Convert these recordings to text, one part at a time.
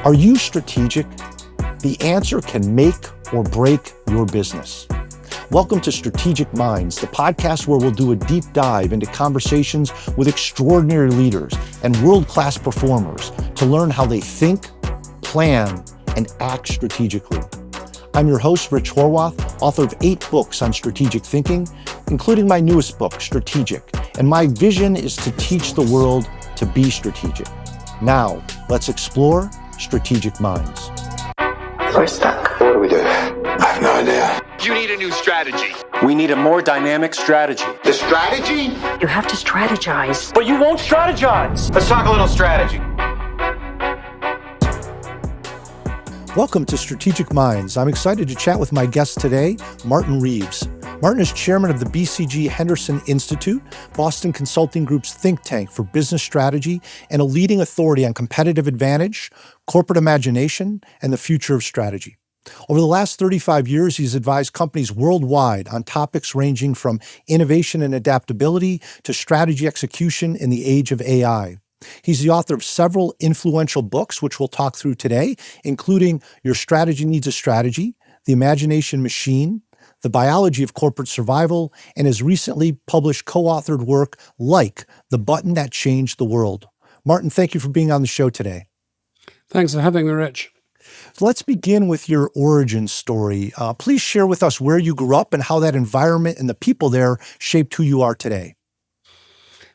Are you strategic? The answer can make or break your business. Welcome to Strategic Minds, the podcast where we'll do a deep dive into conversations with extraordinary leaders and world-class performers to learn how they think, plan, and act strategically. I'm your host, Rich Horwath, author of 8 books on strategic thinking, including my newest book, Strategic. And my vision is to teach the world to be strategic. Now, let's explore Strategic Minds. We're stuck. What do we do? I have no idea. You need a new strategy. We need a more dynamic strategy. The strategy? You have to strategize. But you won't strategize. Let's talk a little strategy. Welcome to Strategic Minds. I'm excited to chat with my guest today, Martin Reeves. Martin is chairman of the BCG Henderson Institute, Boston Consulting Group's think tank for business strategy, and a leading authority on competitive advantage, corporate imagination, and the future of strategy. Over the last 35 years, he's advised companies worldwide on topics ranging from innovation and adaptability to strategy execution in the age of AI. He's the author of several influential books, which we'll talk through today, including Your Strategy Needs a Strategy, The Imagination Machine, The Biology of Corporate Survival, and his recently published co-authored work like The Button That Changed the World. Martin, thank you for being on the show today. Thanks for having me, Rich. So let's begin with your origin story. Please share with us where you grew up and how that environment and the people there shaped who you are today.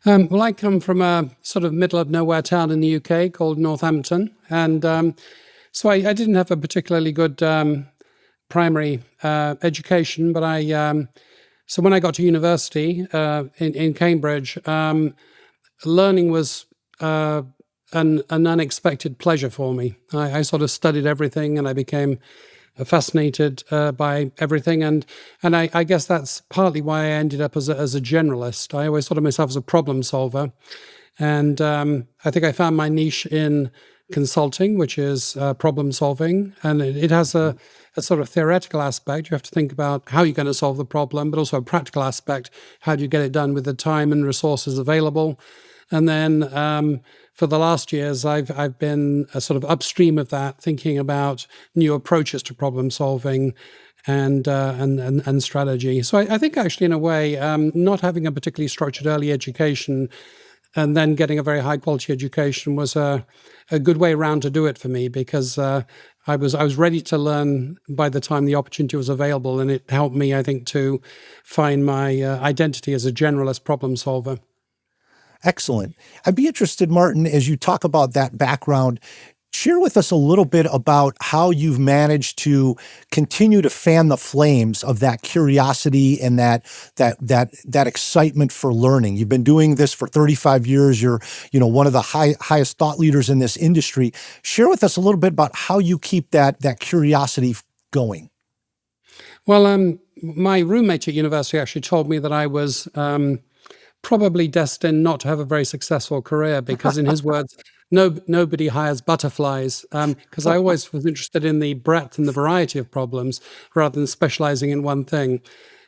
Well, I come from a sort of middle of nowhere town in the UK called Northampton. And so I didn't have a particularly good primary education, but so when I got to university in Cambridge, learning was an unexpected pleasure for me. I sort of studied everything and I became fascinated by everything. And I guess that's partly why I ended up as a generalist. I always thought of myself as a problem solver. And I think I found my niche in consulting, which is problem solving. And it has a sort of theoretical aspect. You have to think about how you're going to solve the problem, but also a practical aspect. How do you get it done with the time and resources available? And then for the last years, I've been sort of upstream of that, thinking about new approaches to problem solving and strategy. So I think actually, in a way, not having a particularly structured early education and then getting a very high quality education was a good way around to do it for me, because I was ready to learn by the time the opportunity was available, and it helped me, I think, to find my identity as a generalist problem solver. Excellent. I'd be interested, Martin, as you talk about that background, share with us a little bit about how you've managed to continue to fan the flames of that curiosity and that excitement for learning. You've been doing this for 35 years. You're, one of the highest thought leaders in this industry. Share with us a little bit about how you keep that curiosity going. Well, my roommate at university actually told me that I was probably destined not to have a very successful career, because in his words, nobody hires butterflies, because I always was interested in the breadth and the variety of problems rather than specializing in one thing.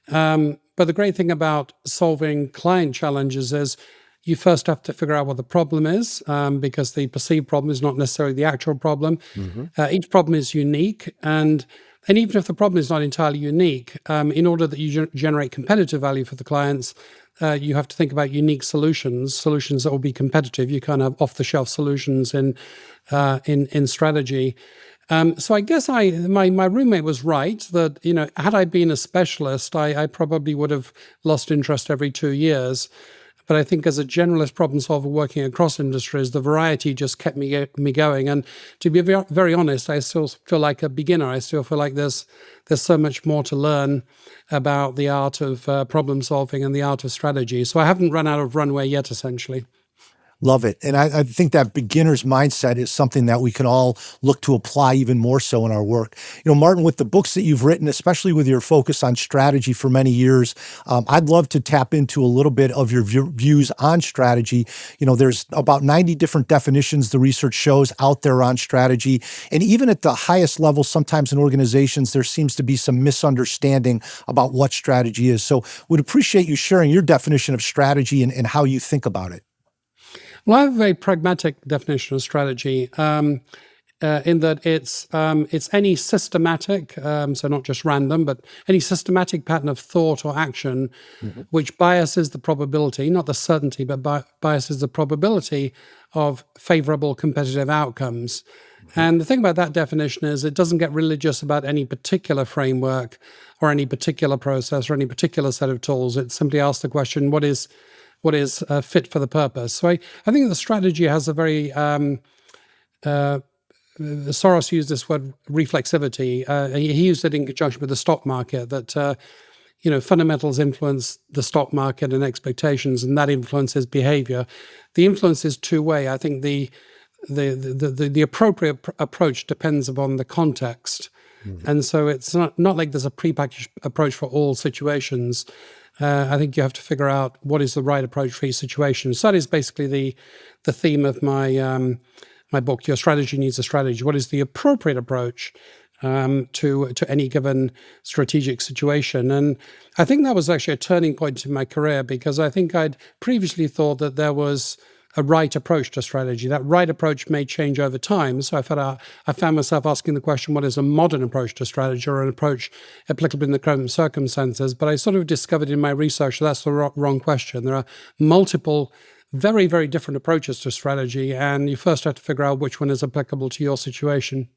But the great thing about solving client challenges is you first have to figure out what the problem is, because the perceived problem is not necessarily the actual problem. Mm-hmm. Each problem is unique, and even if the problem is not entirely unique, in order that you generate competitive value for the clients, you have to think about unique solutions that will be competitive. You can't have off-the-shelf solutions in strategy. So I guess my roommate was right that, had I been a specialist, I probably would have lost interest every 2 years. But I think as a generalist problem solver working across industries, the variety just kept me going. And to be very honest, I still feel like a beginner. I still feel like there's so much more to learn about the art of problem solving and the art of strategy. So I haven't run out of runway yet, essentially. Love it. And I think that beginner's mindset is something that we can all look to apply even more so in our work. Martin, with the books that you've written, especially with your focus on strategy for many years, I'd love to tap into a little bit of your views on strategy. There's about 90 different definitions the research shows out there on strategy. And even at the highest level, sometimes in organizations, there seems to be some misunderstanding about what strategy is. So would appreciate you sharing your definition of strategy and how you think about it. Well, I have a very pragmatic definition of strategy. in that it's any systematic, so not just random, but any systematic pattern of thought or action which biases the probability, not the certainty, but biases the probability of favorable competitive outcomes. And the thing about that definition is it doesn't get religious about any particular framework or any particular process or any particular set of tools. It simply asks the question, what is fit for the purpose? So I think the strategy has a very Soros used this word reflexivity. He used it in conjunction with the stock market, that fundamentals influence the stock market and expectations, and that influences behavior. The influence is two-way. I think the appropriate approach depends upon the context. And so it's not like there's a prepackaged approach for all situations. I think you have to figure out what is the right approach for each situation. So that is basically the theme of my my book, Your Strategy Needs a Strategy. What is the appropriate approach to any given strategic situation? And I think that was actually a turning point in my career, because I think I'd previously thought that there was a right approach to strategy. That right approach may change over time. So I found myself asking the question, what is a modern approach to strategy, or an approach applicable in the current circumstances? But I sort of discovered in my research that's the wrong question. There are multiple very, very different approaches to strategy, and you first have to figure out which one is applicable to your situation.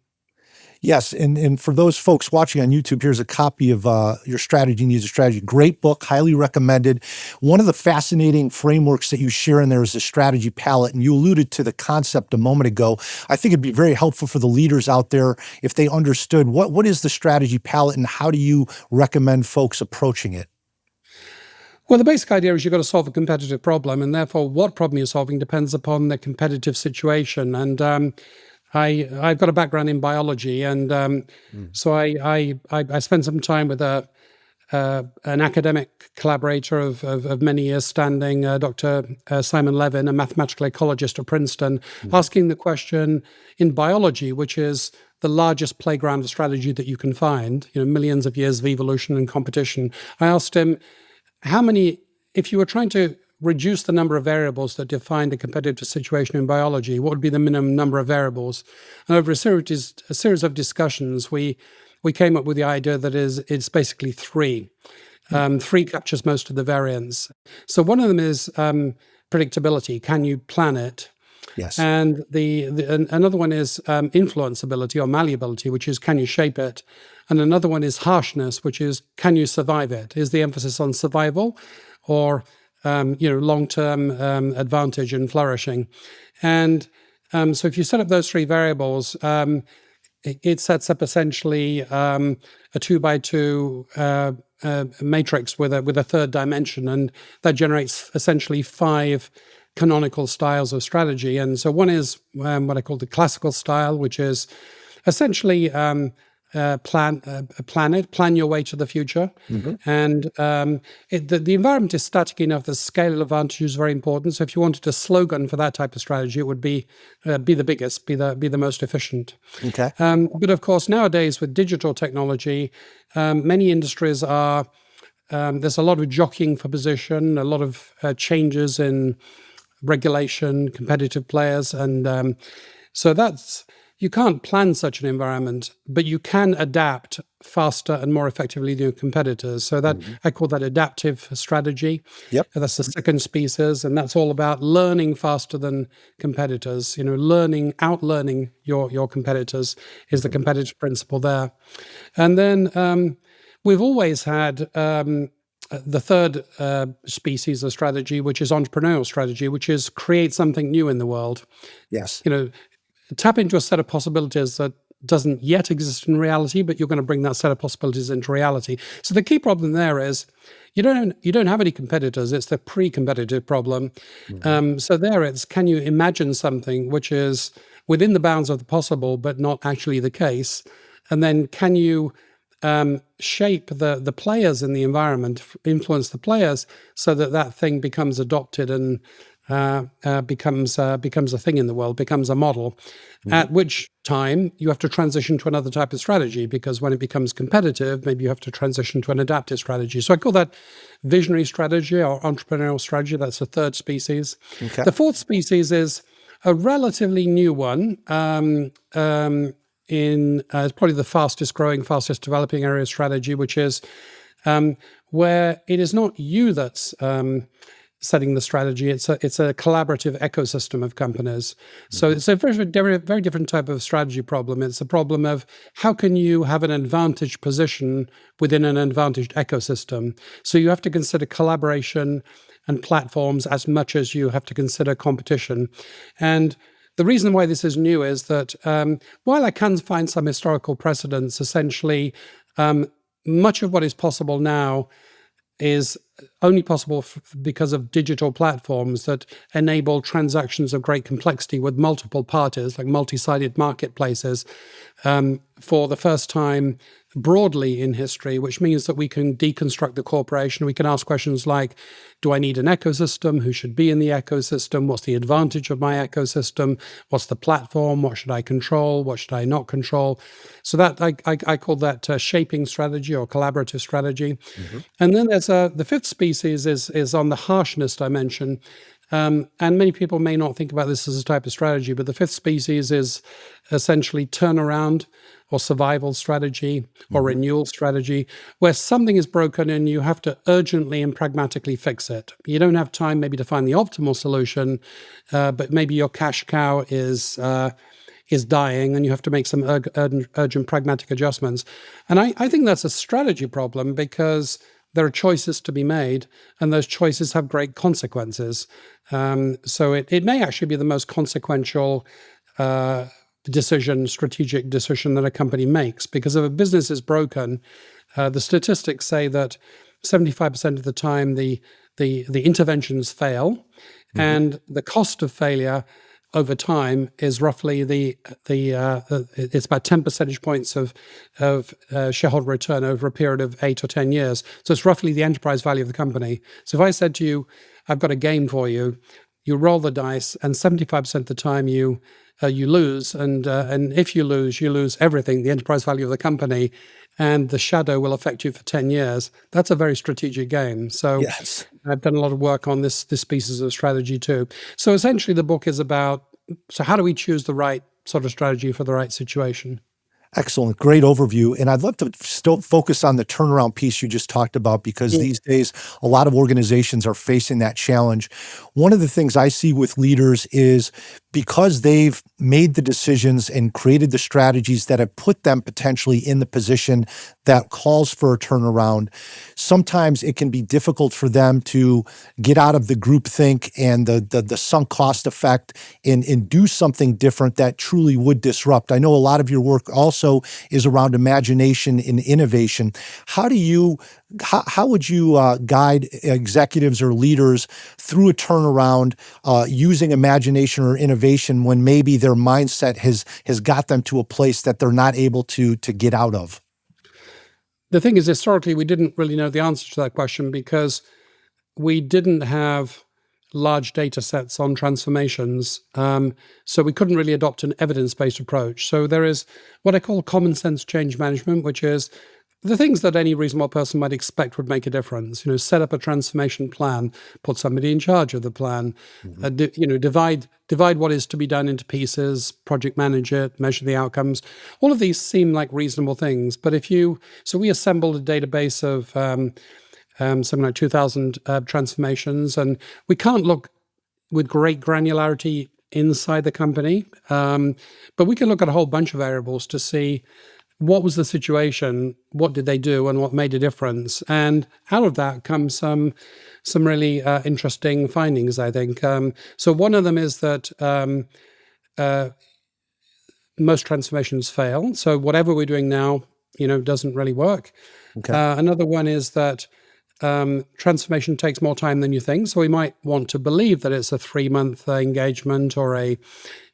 Yes, and for those folks watching on YouTube, here's a copy of Your Strategy Needs a Strategy. Great book, highly recommended. One of the fascinating frameworks that you share in there is the strategy palette, and you alluded to the concept a moment ago. I think it'd be very helpful for the leaders out there if they understood what is the strategy palette and how do you recommend folks approaching it? Well, the basic idea is you've got to solve a competitive problem, and therefore what problem you're solving depends upon the competitive situation. And I've got a background in biology, and so I spent some time with an academic collaborator of many years standing, Dr. Simon Levin, a mathematical ecologist at Princeton, asking the question in biology, which is the largest playground of strategy that you can find, millions of years of evolution and competition. I asked him, if you were trying to reduce the number of variables that define a competitive situation in biology, what would be the minimum number of variables? And over a series of discussions, we came up with the idea that it's basically three. Three captures most of the variance. So one of them is predictability. Can you plan it? Yes. And another one is influenceability or malleability, which is can you shape it? And another one is harshness, which is can you survive it? Is the emphasis on survival or long-term advantage and flourishing? And so if you set up those three variables, it sets up essentially a 2x2 matrix with a third dimension, and that generates essentially 5 canonical styles of strategy. And so one is what I call the classical style, which is essentially plan your way to the future. And the environment is static enough that scale advantage is very important. So if you wanted a slogan for that type of strategy, it would be the biggest, be the most efficient. Okay. But of course, nowadays with digital technology, many industries are there's a lot of jockeying for position, a lot of changes in regulation, competitive players, and so you can't plan such an environment, but you can adapt faster and more effectively than your competitors. So that I call that adaptive strategy. Yep. That's the second species, and that's all about learning faster than competitors. Outlearning your competitors is the competitive principle there. And then we've always had the third species of strategy, which is entrepreneurial strategy, which is create something new in the world. Yes. Tap into a set of possibilities that doesn't yet exist in reality, but you're going to bring that set of possibilities into reality. So the key problem there is you don't have any competitors. It's the pre-competitive problem. So there it's, can you imagine something which is within the bounds of the possible, but not actually the case? And then can you shape the players in the environment, influence the players so that thing becomes adopted and becomes a thing in the world, becomes a model, at which time you have to transition to another type of strategy, because when it becomes competitive, maybe you have to transition to an adaptive strategy. So I call that visionary strategy or entrepreneurial strategy. That's the third species. Okay. The fourth species is a relatively new one in it's probably the fastest growing, fastest developing area of strategy, which is where it is not you that's setting the strategy. It's a collaborative ecosystem of companies. So it's a very different type of strategy problem. It's a problem of how can you have an advantaged position within an advantaged ecosystem. So you have to consider collaboration and platforms as much as you have to consider competition. And the reason why this is new is that while I can find some historical precedents, essentially much of what is possible now is only possible because of digital platforms that enable transactions of great complexity with multiple parties, like multi-sided marketplaces, for the first time broadly in history, which means that we can deconstruct the corporation. We can ask questions like, do I need an ecosystem? Who should be in the ecosystem? What's the advantage of my ecosystem? What's the platform? What should I control? What should I not control? So that I call that shaping strategy or collaborative strategy. And then there's the fifth species is on the harshness dimension. And many people may not think about this as a type of strategy, but the fifth species is essentially turnaround or survival strategy or renewal strategy, where something is broken and you have to urgently and pragmatically fix it. You don't have time maybe to find the optimal solution, but maybe your cash cow is dying and you have to make some urgent pragmatic adjustments. And I think that's a strategy problem because there are choices to be made, and those choices have great consequences. So it may actually be the most consequential strategic decision that a company makes, because if a business is broken, the statistics say that 75% of the time the interventions fail, and the cost of failure over time is roughly it's about 10 percentage points of shareholder return over a period of 8 or 10 years. So it's roughly the enterprise value of the company. So if I said to you, I've got a game for you, you roll the dice, and 75% of the time you lose, and if you lose everything, the enterprise value of the company, and the shadow will affect you for 10 years. That's a very strategic game. So yes. I've done a lot of work on this species of strategy too. So essentially the book is about, so how do we choose the right sort of strategy for the right situation? Excellent. Great overview. And I'd love to still focus on the turnaround piece you just talked about, because these days, a lot of organizations are facing that challenge. One of the things I see with leaders is because they've made the decisions and created the strategies that have put them potentially in the position that calls for a turnaround, sometimes it can be difficult for them to get out of the groupthink and the sunk cost effect and do something different that truly would disrupt. I know a lot of your work also is around imagination and innovation. How would you guide executives or leaders through a turnaround using imagination or innovation when maybe their mindset has got them to a place that they're not able to get out of? The thing is, historically, we didn't really know the answer to that question because we didn't have large data sets on transformations. So we couldn't really adopt an evidence-based approach. So there is what I call common sense change management, which is the things that any reasonable person might expect would make a difference. Set up a transformation plan, put somebody in charge of the plan, divide what is to be done into pieces, project manage it, measure the outcomes. All of these seem like reasonable things. But so we assembled a database of something like 2,000 transformations, and we can't look with great granularity inside the company, but we can look at a whole bunch of variables to see what was the situation, what did they do, and what made a difference. And out of that comes some really interesting findings, I think. So one of them is that most transformations fail. So whatever we're doing now, doesn't really work. Okay. Another one is that transformation takes more time than you think. So we might want to believe that it's a 3-month engagement or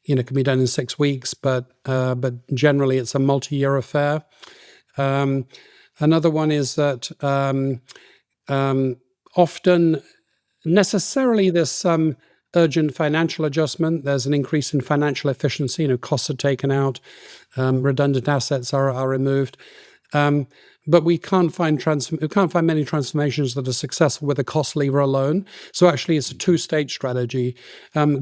can be done in 6 weeks, but generally it's a multi-year affair. Another one is that often necessarily there's some urgent financial adjustment. There's an increase in financial efficiency. Costs are taken out, redundant assets are removed. but we can't find many transformations that are successful with a cost lever alone. So actually, it's a two-stage strategy.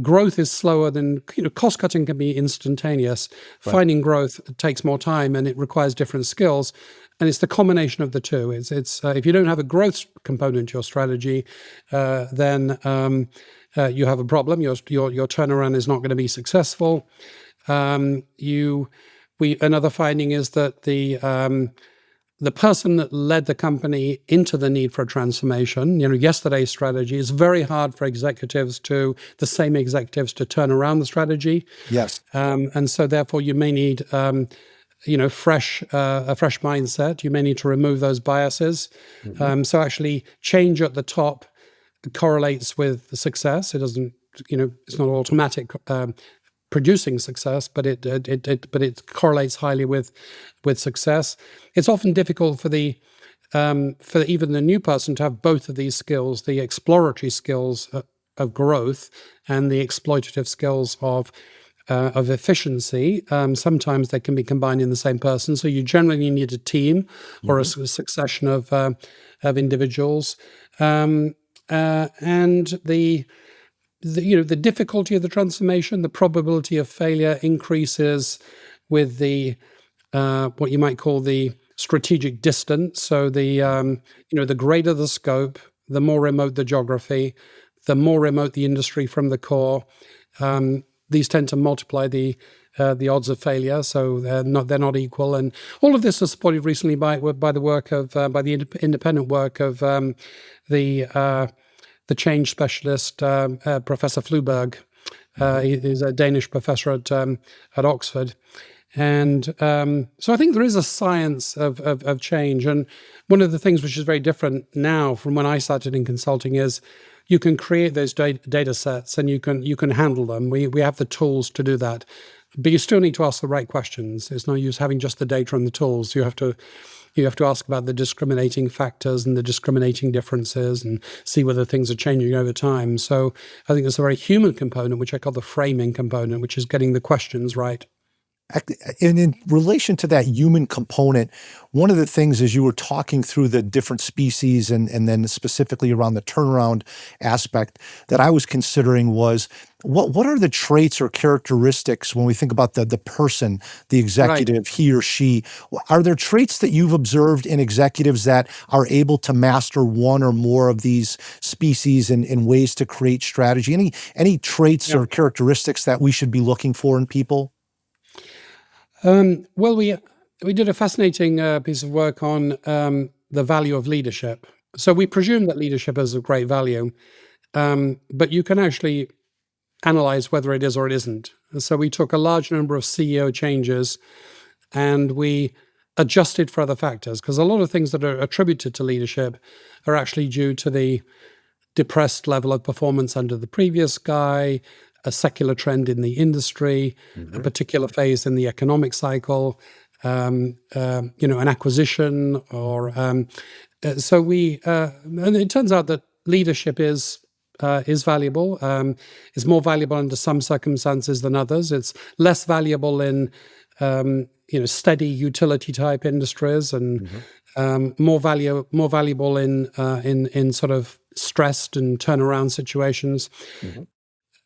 Growth is slower than cost cutting can be instantaneous. Right. Finding growth takes more time and it requires different skills. And it's the combination of the two. It's if you don't have a growth component to your strategy, then you have a problem. Your turnaround is not going to be successful. Another finding is that the person that led the company into the need for a transformation, yesterday's strategy, is very hard for the same executives to turn around the strategy. Yes. And so therefore you may need a fresh mindset. You may need to remove those biases. Mm-hmm. So actually change at the top correlates with the success. It doesn't, it's not automatic producing success, but it correlates highly with success. It's often difficult for even the new person to have both of these skills: the exploratory skills of growth and the exploitative skills of efficiency. Sometimes they can be combined in the same person. So you generally need a team or a succession of individuals, and the difficulty of the transformation, the probability of failure increases with the what you might call the strategic distance. So the greater the scope, the more remote the geography, the more remote the industry from the core. These tend to multiply the odds of failure, so they're not equal. And all of this was supported recently by the work of by the independent work of the change specialist, Professor Fluberg. He's a Danish professor at Oxford. And so I think there is a science of change. And one of the things which is very different now from when I started in consulting is you can create those data sets and you can handle them. We have the tools to do that. But you still need to ask the right questions. It's no use having just the data and the tools. You have to ask about the discriminating factors and the discriminating differences and see whether things are changing over time. So I think there's a very human component, which I call the framing component, which is getting the questions right. And in relation to that human component, one of the things as you were talking through the different species and then specifically around the turnaround aspect that I was considering was what are the traits or characteristics when we think about the person, the executive, right, he or she? Are there traits that you've observed in executives that are able to master one or more of these species and ways to create strategy? Any traits or characteristics that we should be looking for in people? Well, we did a fascinating piece of work on the value of leadership. So we presume that leadership is of great value, but you can actually analyze whether it is or it isn't. So we took a large number of CEO changes and we adjusted for other factors, because a lot of things that are attributed to leadership are actually due to the depressed level of performance under the previous guy, a secular trend in the industry, a particular phase in the economic cycle, an acquisition, or so we. And it turns out that leadership is valuable. It's more valuable under some circumstances than others. It's less valuable in steady utility type industries, and more valuable in sort of stressed and turnaround situations.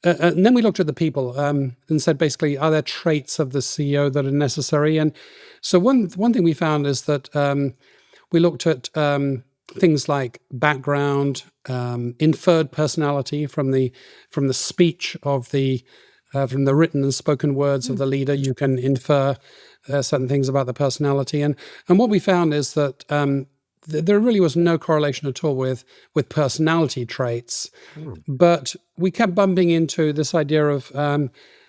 And then we looked at the people and said, basically, are there traits of the CEO that are necessary? And so one thing we found is that we looked at things like background, inferred personality from the speech of from the written and spoken words of the leader. You can infer certain things about the personality. And what we found is that there really was no correlation at all with personality traits, but we kept bumping into this idea of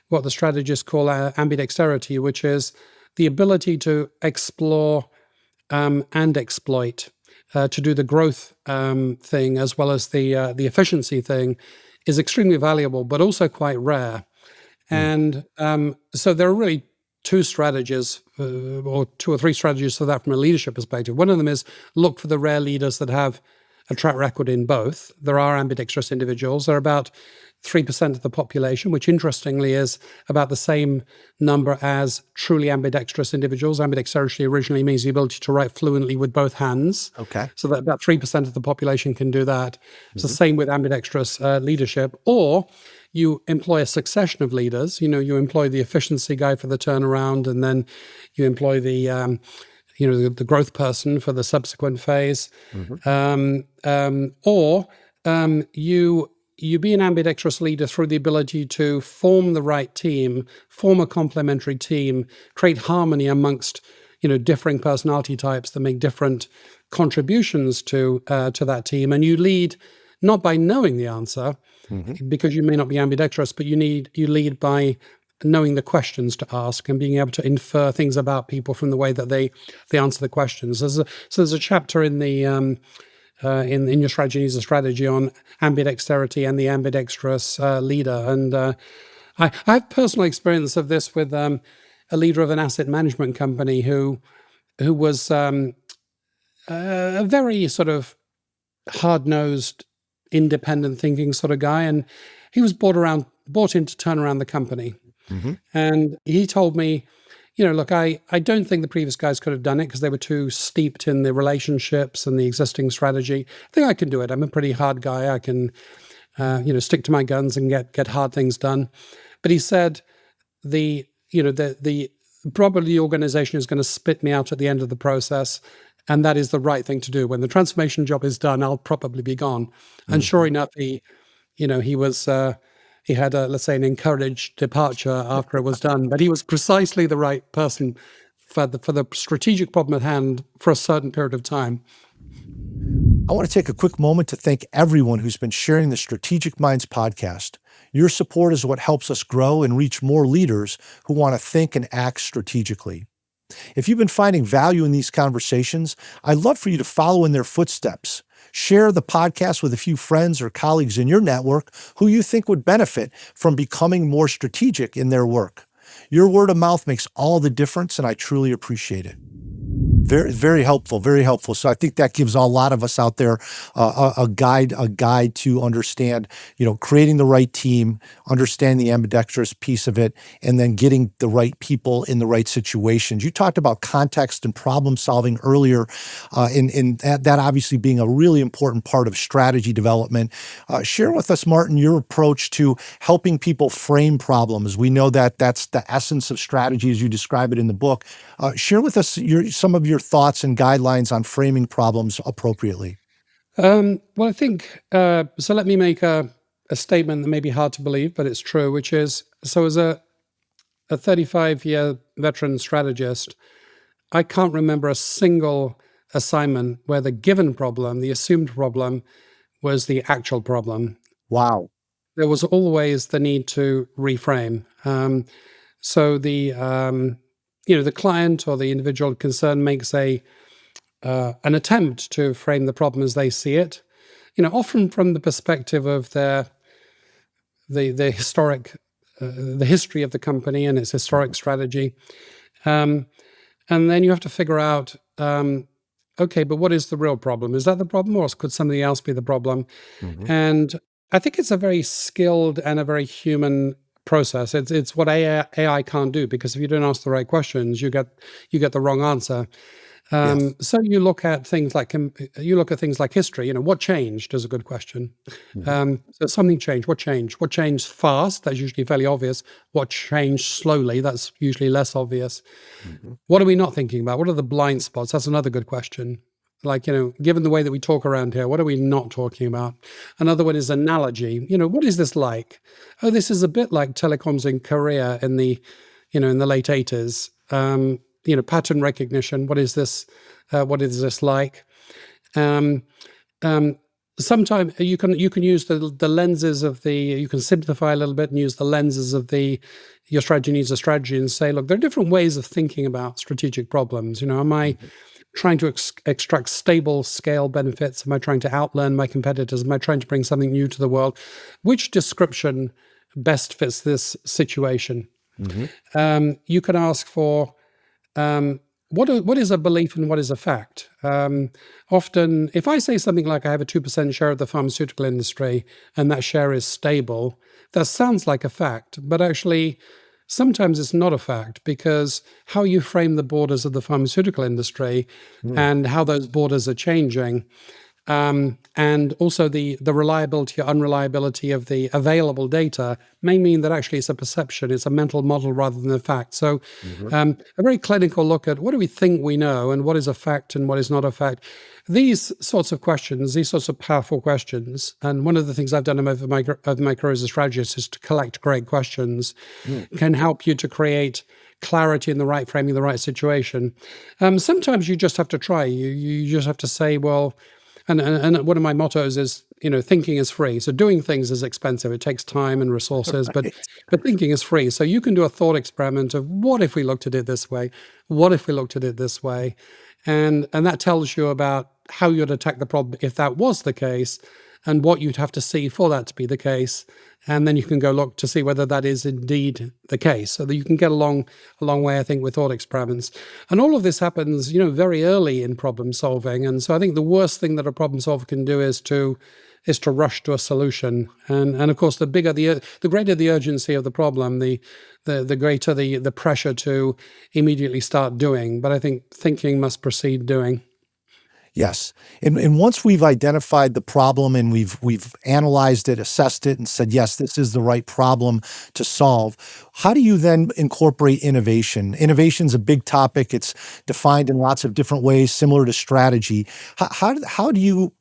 what the strategists call ambidexterity, which is the ability to explore and exploit, to do the growth thing as well as the efficiency thing, is extremely valuable, but also quite rare. And so there are really two strategies, or two or three strategies for that from a leadership perspective. One of them is look for the rare leaders that have a track record in both. There are ambidextrous individuals. They're about 3% of the population, which interestingly is about the same number as truly ambidextrous individuals. Ambidexterity originally means the ability to write fluently with both hands. Okay. So that about 3% of the population can do that. It's the same with ambidextrous leadership. Or you employ a succession of leaders. You employ the efficiency guy for the turnaround, and then you employ the the growth person for the subsequent phase. Or you be an ambidextrous leader through the ability to form the right team, form a complementary team, create harmony amongst differing personality types that make different contributions to that team, and you lead not by knowing the answer, because you may not be ambidextrous, but you lead by knowing the questions to ask and being able to infer things about people from the way that they answer the questions. There's a chapter in the in Your Strategy Needs a Strategy on ambidexterity and the ambidextrous leader. And I have personal experience of this with a leader of an asset management company who was a very sort of hard-nosed, independent thinking sort of guy. And he was brought in to turn around the company. And he told me, look, I don't think the previous guys could have done it because they were too steeped in the relationships and the existing strategy. I think I can do it. I'm a pretty hard guy. I can, stick to my guns and get hard things done. But he said, the probably the organization is going to spit me out at the end of the process, and that is the right thing to do. When the transformation job is done, I'll probably be gone. And sure enough, he had let's say an encouraged departure after it was done, but he was precisely the right person for the strategic problem at hand for a certain period of time. I want to take a quick moment to thank everyone who's been sharing the Strategic Minds podcast. Your support is what helps us grow and reach more leaders who want to think and act strategically. If you've been finding value in these conversations, I'd love for you to follow in their footsteps. Share the podcast with a few friends or colleagues in your network who you think would benefit from becoming more strategic in their work. Your word of mouth makes all the difference, and I truly appreciate it. Very, very helpful, very helpful. So I think that gives a lot of us out there a guide to understand, creating the right team, understand the ambidextrous piece of it, and then getting the right people in the right situations. You talked about context and problem solving earlier, in that obviously being a really important part of strategy development. Share with us, Martin, your approach to helping people frame problems. We know that that's the essence of strategy as you describe it in the book. Share with us some of your thoughts and guidelines on framing problems appropriately. Well, I think, so let me make a statement that may be hard to believe, but it's true, which is, so as a 35-year veteran strategist, I can't remember a single assignment where the given problem, the assumed problem, was the actual problem. Wow. There was always the need to reframe. So the client or the individual concerned makes an attempt to frame the problem as they see it, often from the perspective of the historic, the history of the company and its historic strategy. And then you have to figure out, okay, but what is the real problem? Is that the problem, or could something else be the problem? And I think it's a very skilled and a very human process. It's what AI can't do, because if you don't ask the right questions, you get the wrong answer. Yes. So you look at things like history. What changed is a good question. So something changed. What changed? What changed fast? That's usually fairly obvious. What changed slowly? That's usually less obvious. What are we not thinking about? What are the blind spots? That's another good question. Like, given the way that we talk around here, what are we not talking about? Another one is analogy. What is this like? Oh, this is a bit like telecoms in Korea in the late 80s. Pattern recognition. What is this? What is this like? Sometimes you can use the lenses of you can simplify a little bit and use the lenses of Your Strategy Needs a Strategy and say, look, there are different ways of thinking about strategic problems. Am I trying to extract stable scale benefits? Am I trying to outlearn my competitors? Am I trying to bring something new to the world? Which description best fits this situation? You can ask for what is a belief and what is a fact? Often, if I say something like I have a 2% share of the pharmaceutical industry and that share is stable, that sounds like a fact, but actually, sometimes it's not a fact because how you frame the borders of the pharmaceutical industry and how those borders are changing, and also the reliability or unreliability of the available data may mean that actually it's a perception, it's a mental model rather than a fact. So a very clinical look at what do we think we know and what is a fact and what is not a fact. These sorts of questions, these sorts of powerful questions, and one of the things I've done over my career as a strategist is to collect great questions, can help you to create clarity in the right framing, the right situation. Sometimes you just have to try. You just have to say, well, and one of my mottos is, thinking is free. So doing things is expensive. It takes time and resources, but thinking is free. So you can do a thought experiment of what if we looked at it this way? What if we looked at it this way? And that tells you about how you'd attack the problem if that was the case, and what you'd have to see for that to be the case. And then you can go look to see whether that is indeed the case, so that you can get a long way, I think, with thought experiments. And all of this happens, very early in problem solving. And so I think the worst thing that a problem solver can do is to rush to a solution. And of course, the greater the urgency of the problem, the greater the pressure to immediately start doing. But I think thinking must precede doing. Yes. And once we've identified the problem and we've analyzed it, assessed it, and said, yes, this is the right problem to solve, how do you then incorporate innovation? Innovation's a big topic. It's defined in lots of different ways, similar to strategy. How do you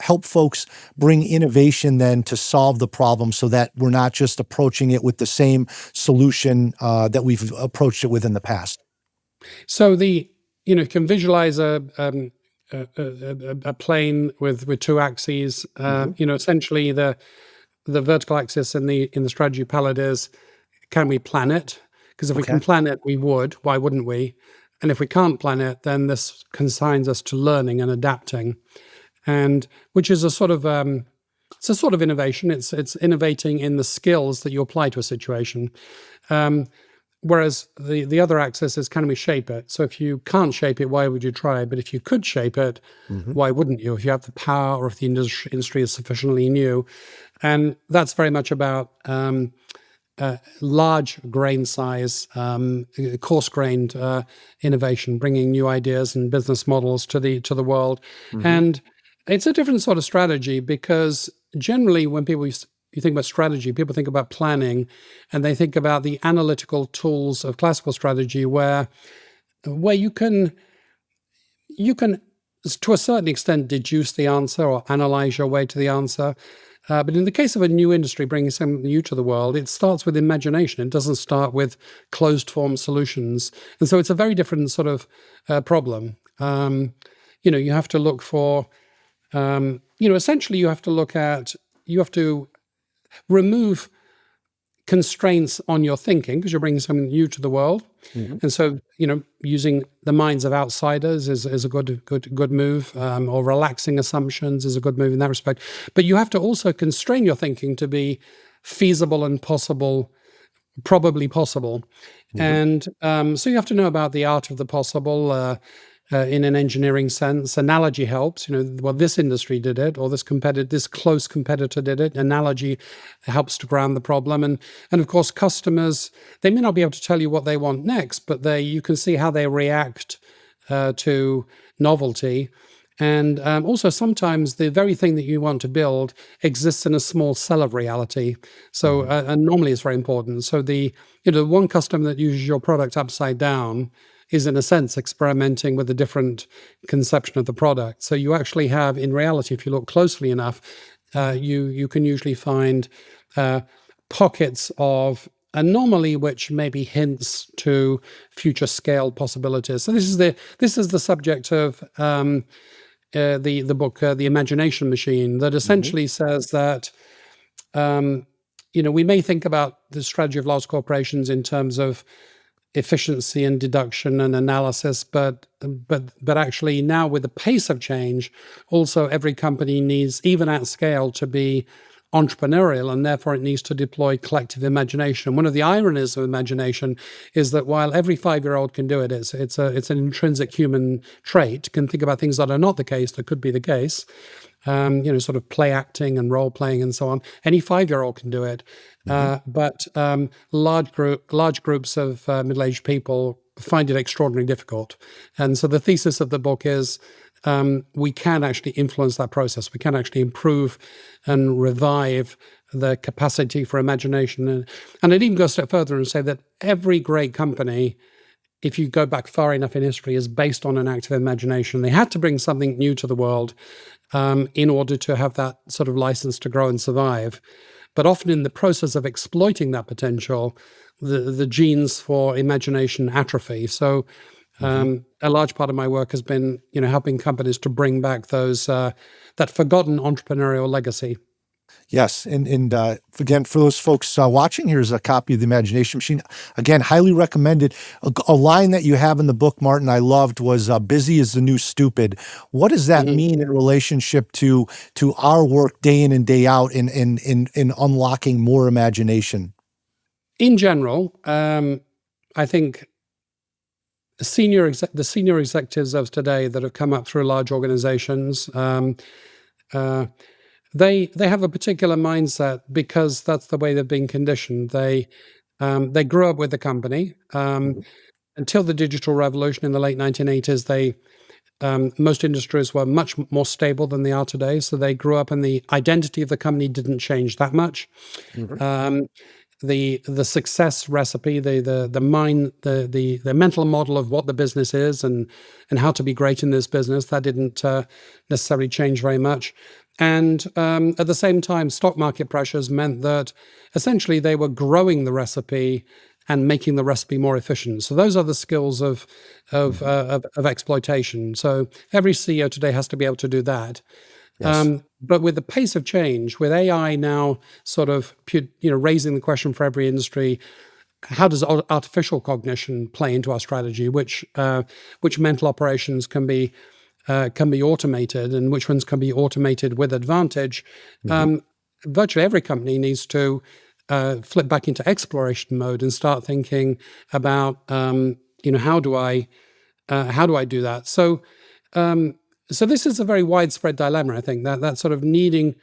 help folks bring innovation then to solve the problem so that we're not just approaching it with the same solution that we've approached it with in the past? So you can visualize a plane with two axes. Essentially the vertical axis in the strategy palette is, can we plan it? Because if we can plan it, we would. Why wouldn't we? And if we can't plan it, then this consigns us to learning and adapting, and which is a sort of innovation. It's innovating in the skills that you apply to a situation. Whereas the other axis is, can we shape it? So if you can't shape it, why would you try? But if you could shape it, why wouldn't you? If you have the power, or if the industry is sufficiently new. And that's very much about large grain size, coarse-grained innovation, bringing new ideas and business models to the world. And it's a different sort of strategy, because generally when you think about strategy, people think about planning, and they think about the analytical tools of classical strategy, where you can to a certain extent deduce the answer or analyze your way to the answer. But in the case of a new industry bringing something new to the world, it starts with imagination. It doesn't start with closed form solutions. And so it's a very different sort of problem. You have to look for, essentially you have to remove constraints on your thinking, because you're bringing something new to the world. And so, using the minds of outsiders is a good move, or relaxing assumptions is a good move in that respect. But you have to also constrain your thinking to be feasible and possible, probably possible. And so you have to know about the art of the possible, in an engineering sense. Analogy helps. This industry did it, or this close competitor did it. Analogy helps to ground the problem, and of course, customers, they may not be able to tell you what they want next, but you can see how they react to novelty. And also, sometimes the very thing that you want to build exists in a small cell of reality. So anomaly is very important. So the one customer that uses your product upside down is, in a sense, experimenting with a different conception of the product. So you actually have, in reality, if you look closely enough, you can usually find pockets of anomaly which maybe hints to future scale possibilities. So this is the subject of the book, The Imagination Machine, that essentially says that we may think about the strategy of large corporations in terms of efficiency and deduction and analysis, but actually now, with the pace of change, also every company needs, even at scale, to be entrepreneurial, and therefore it needs to deploy collective imagination. One of the ironies of imagination is that while every 5-year-old can do it, it's an intrinsic human trait, can think about things that are not the case, that could be the case. Sort of play acting and role playing and so on. Any 5-year-old can do it, but large groups of middle-aged people find it extraordinarily difficult. And so the thesis of the book is we can actually influence that process. We can actually improve and revive the capacity for imagination. And it even goes a step further and say that every great company, if you go back far enough in history, is based on an active imagination. They had to bring something new to the world in order to have that sort of license to grow and survive. But often in the process of exploiting that potential, the genes for imagination atrophy. So a large part of my work has been, helping companies to bring back those that forgotten entrepreneurial legacy. Yes, and again, for those folks watching, here's a copy of The Imagination Machine. Again, highly recommended. A line that you have in the book, Martin, I loved was "busy is the new stupid." What does that mean in relationship to our work day in and day out in unlocking more imagination? In general, I think the senior executives of today that have come up through large organizations, they have a particular mindset because that's the way they've been conditioned. They grew up with the company until the digital revolution in the late 1980s. Most industries were much more stable than they are today, so they grew up and the identity of the company didn't change that much. The success recipe, the mental model of what the business is and how to be great in this business, that didn't necessarily change very much. And at the same time, stock market pressures meant that essentially they were growing the recipe and making the recipe more efficient. So those are the skills of exploitation. So every CEO today has to be able to do that. Yes. But with the pace of change, with AI now sort of raising the question for every industry, how does artificial cognition play into our strategy? Which mental operations can be automated, and which ones can be automated with advantage? Virtually every company needs to flip back into exploration mode and start thinking about how do I do that? So this is a very widespread dilemma, I think, that sort of needing.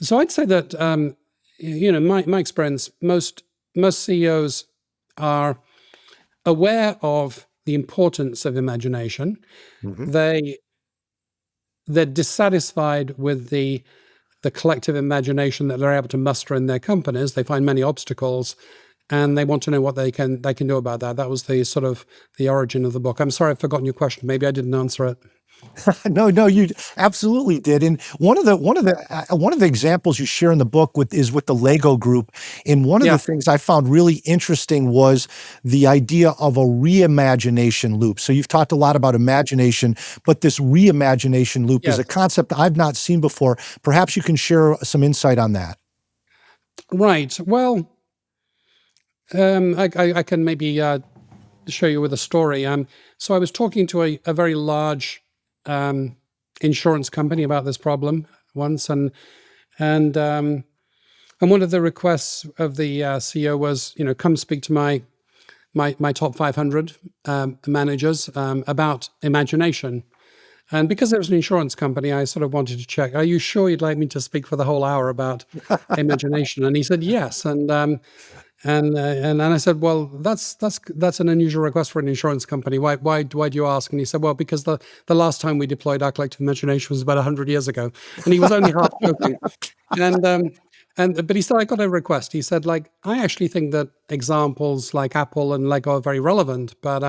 So I'd say that, my experience, most CEOs are aware of the importance of imagination. They're dissatisfied with the collective imagination that they're able to muster in their companies. They find many obstacles, and they want to know what they can do about that. That was the sort of the origin of the book. I'm sorry I've forgotten your question. Maybe I didn't answer it. No, you absolutely did. And one of the examples you share in the book is with the Lego Group. And one of the things I found really interesting was the idea of a reimagination loop. So you've talked a lot about imagination, but this reimagination loop is a concept I've not seen before. Perhaps you can share some insight on that. Right. Well, I can maybe show you with a story. So I was talking to a very large insurance company about this problem once, and one of the requests of the CEO was, come speak to my top 500 managers about imagination. And because it was an insurance company, I sort of wanted to check, are you sure you'd like me to speak for the whole hour about imagination? And he said yes. And I said, well, that's an unusual request for an insurance company. Why do you ask? And he said, well, because the last time we deployed our collective imagination was about 100 years ago. And he was only half joking. But he said, I got a request. He said, I actually think that examples like Apple and Lego are very relevant, but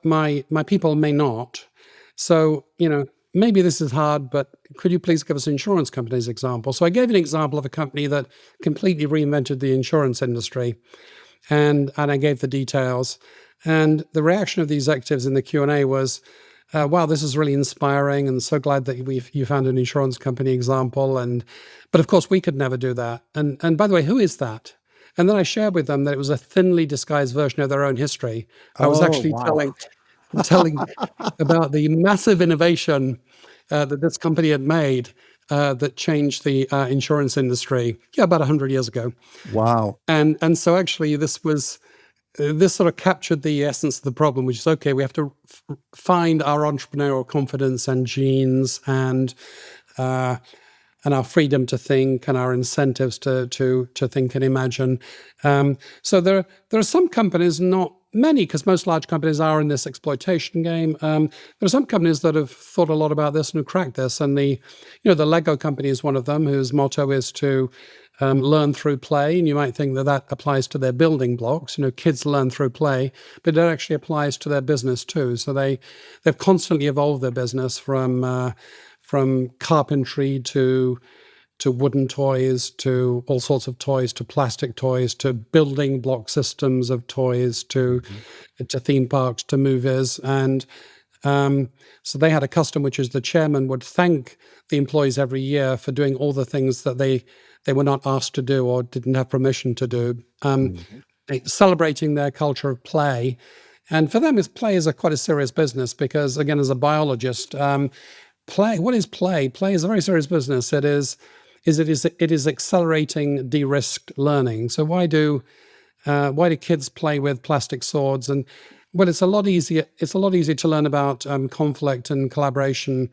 my people may not. So, maybe this is hard, but could you please give us an insurance company's example? So I gave an example of a company that completely reinvented the insurance industry, and I gave the details. And the reaction of the executives in the Q&A was, wow, this is really inspiring, and so glad that you found an insurance company example. But of course, we could never do that. And by the way, who is that? And then I shared with them that it was a thinly disguised version of their own history. I was actually telling about the massive innovation that this company had made. that changed the insurance industry. Yeah, about 100 years ago. Wow. And so actually this sort of captured the essence of the problem, which is, okay, we have to find our entrepreneurial confidence and genes and our freedom to think and our incentives to think and imagine. So there are some companies, not many, because most large companies are in this exploitation game. There are some companies that have thought a lot about this and have cracked this. And the Lego company is one of them, whose motto is to learn through play. And you might think that applies to their building blocks. Kids learn through play, but it actually applies to their business too. So they've constantly evolved their business from carpentry to wooden toys, to all sorts of toys, to plastic toys, to building block systems of toys, to theme parks, to movies. And so they had a custom, which is the chairman would thank the employees every year for doing all the things that they were not asked to do or didn't have permission to do, celebrating their culture of play. And for them, play is quite a serious business because, again, as a biologist, play. What is play? Play is a very serious business. It is accelerating de-risked learning. So why do kids play with plastic swords? And well, it's a lot easier. It's a lot easier to learn about conflict and collaboration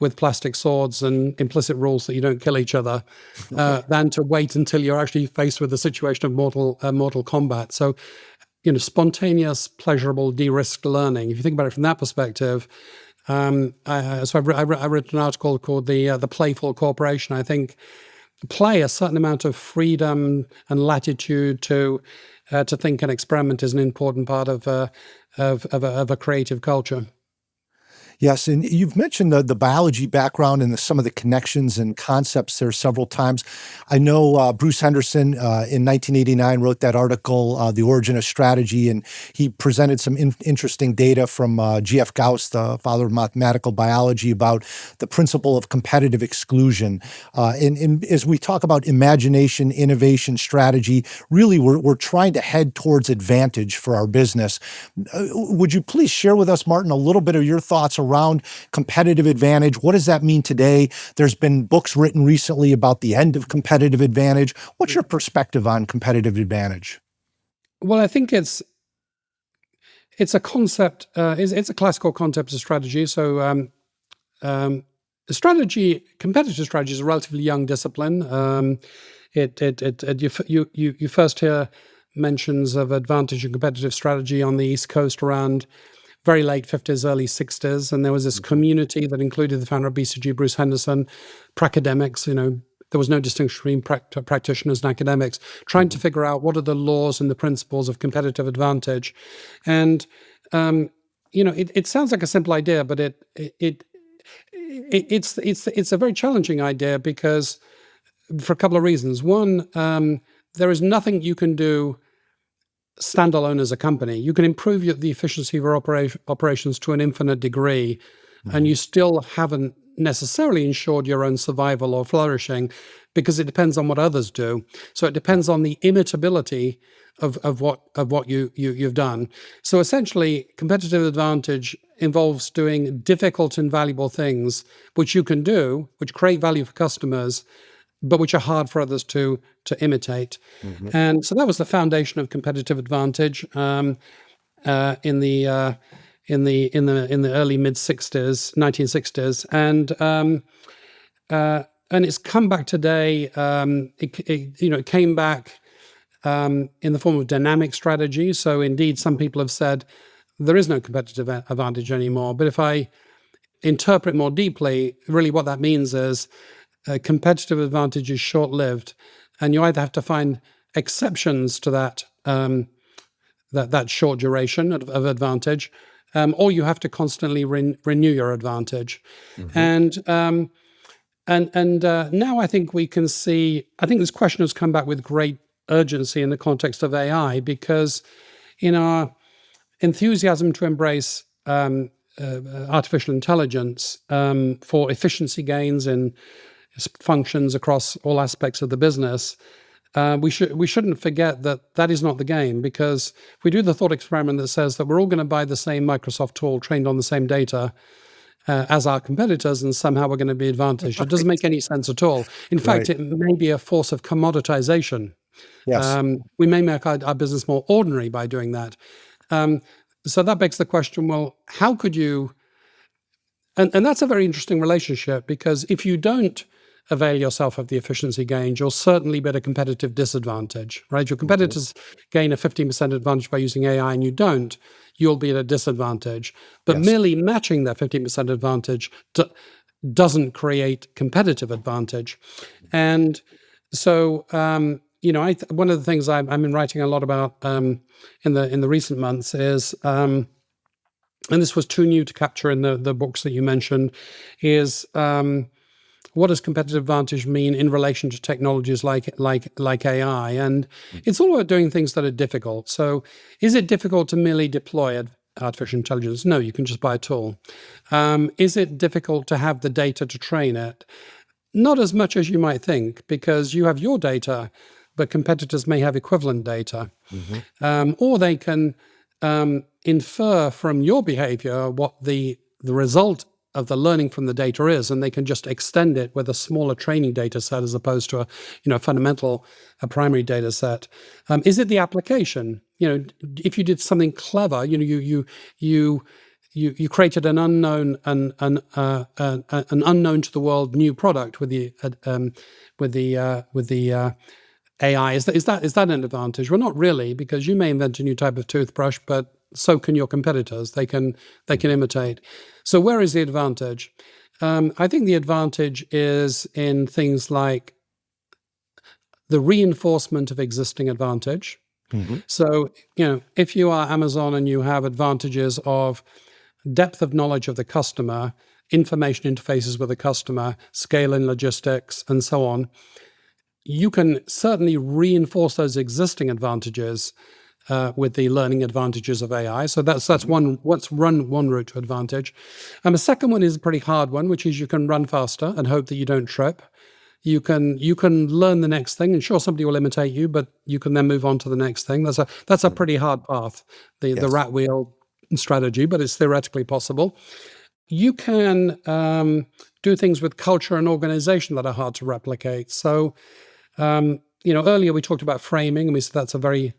with plastic swords and implicit rules that you don't kill each other than to wait until you're actually faced with a situation of mortal combat. So, spontaneous, pleasurable, de-risked learning. If you think about it from that perspective. So I've written an article called the Playful Corporation. I think play, a certain amount of freedom and latitude to think and experiment, is an important part of a creative culture. Yes, and you've mentioned the biology background and some of the connections and concepts there several times. I know Bruce Henderson in 1989 wrote that article, The Origin of Strategy, and he presented some interesting data from G.F. Gauss, the father of mathematical biology, about the principle of competitive exclusion. And as we talk about imagination, innovation, strategy, really we're trying to head towards advantage for our business. Would you please share with us, Martin, a little bit of your thoughts around competitive advantage? What does that mean today? There's been books written recently about the end of competitive advantage. What's your perspective on competitive advantage? Well, I think it's a concept. It's a classical concept of strategy. So, competitive strategy is a relatively young discipline. You first hear mentions of advantage and competitive strategy on the East Coast around very late 50s, early 60s. And there was this community that included the founder of BCG, Bruce Henderson, pracademics. There was no distinction between practitioners and academics, trying to figure out what are the laws and the principles of competitive advantage. And, it sounds like a simple idea, but it's a very challenging idea because for a couple of reasons. One, there is nothing you can do standalone as a company. You can improve the efficiency of your operations to an infinite degree, and you still haven't necessarily ensured your own survival or flourishing because it depends on what others do. So it depends on the imitability of what you've done. So essentially, competitive advantage involves doing difficult and valuable things which you can do, which create value for customers, but which are hard for others to imitate. And so that was the foundation of competitive advantage in the early mid 60s, 1960s, and it's come back today. It came back in the form of dynamic strategy. So indeed, some people have said there is no competitive advantage anymore. But if I interpret more deeply, really what that means is competitive advantage is short-lived, and you either have to find exceptions to that that short duration of advantage, or you have to constantly renew your advantage. And now I think we can see. I think this question has come back with great urgency in the context of AI, because in our enthusiasm to embrace artificial intelligence for efficiency gains in functions across all aspects of the business, we shouldn't forget that is not the game, because if we do the thought experiment that says that we're all going to buy the same Microsoft tool trained on the same data, as our competitors, and somehow we're going to be advantaged. It doesn't make any sense at all. In fact, it may be a force of commoditization. Yes. We may make our business more ordinary by doing that. So that begs the question, well, how could you... And that's a very interesting relationship, because if you don't avail yourself of the efficiency gains, you'll certainly be at a competitive disadvantage, right? Your competitors gain a 15% advantage by using AI and you don't, you'll be at a disadvantage. But merely matching that 15% advantage doesn't create competitive advantage. And so, one of the things I've been writing a lot about in the recent months is, and this was too new to capture in the books that you mentioned, is what does competitive advantage mean in relation to technologies like AI? And it's all about doing things that are difficult. So is it difficult to merely deploy artificial intelligence? No, you can just buy a tool. Is it difficult to have the data to train it? Not as much as you might think, because you have your data, but competitors may have equivalent data. Or they can infer from your behavior what the result of the learning from the data is, and they can just extend it with a smaller training data set as opposed to a primary data set. Is it the application? If you did something clever, you created an unknown an unknown to the world new product with the AI. Is that an advantage? Well, not really, because you may invent a new type of toothbrush, but so can your competitors. They can imitate. So where is the advantage? I think the advantage is in things like the reinforcement of existing advantage. So, if you are Amazon and you have advantages of depth of knowledge of the customer, information interfaces with the customer, scale in logistics, and so on, you can certainly reinforce those existing advantages with the learning advantages of AI. So that's one route to advantage. And the second one is a pretty hard one, which is you can run faster and hope that you don't trip. You can learn the next thing, and sure, somebody will imitate you, but you can then move on to the next thing. That's a pretty hard path, the rat wheel strategy, but it's theoretically possible. You can do things with culture and organization that are hard to replicate. So, earlier we talked about framing, and we said that's a very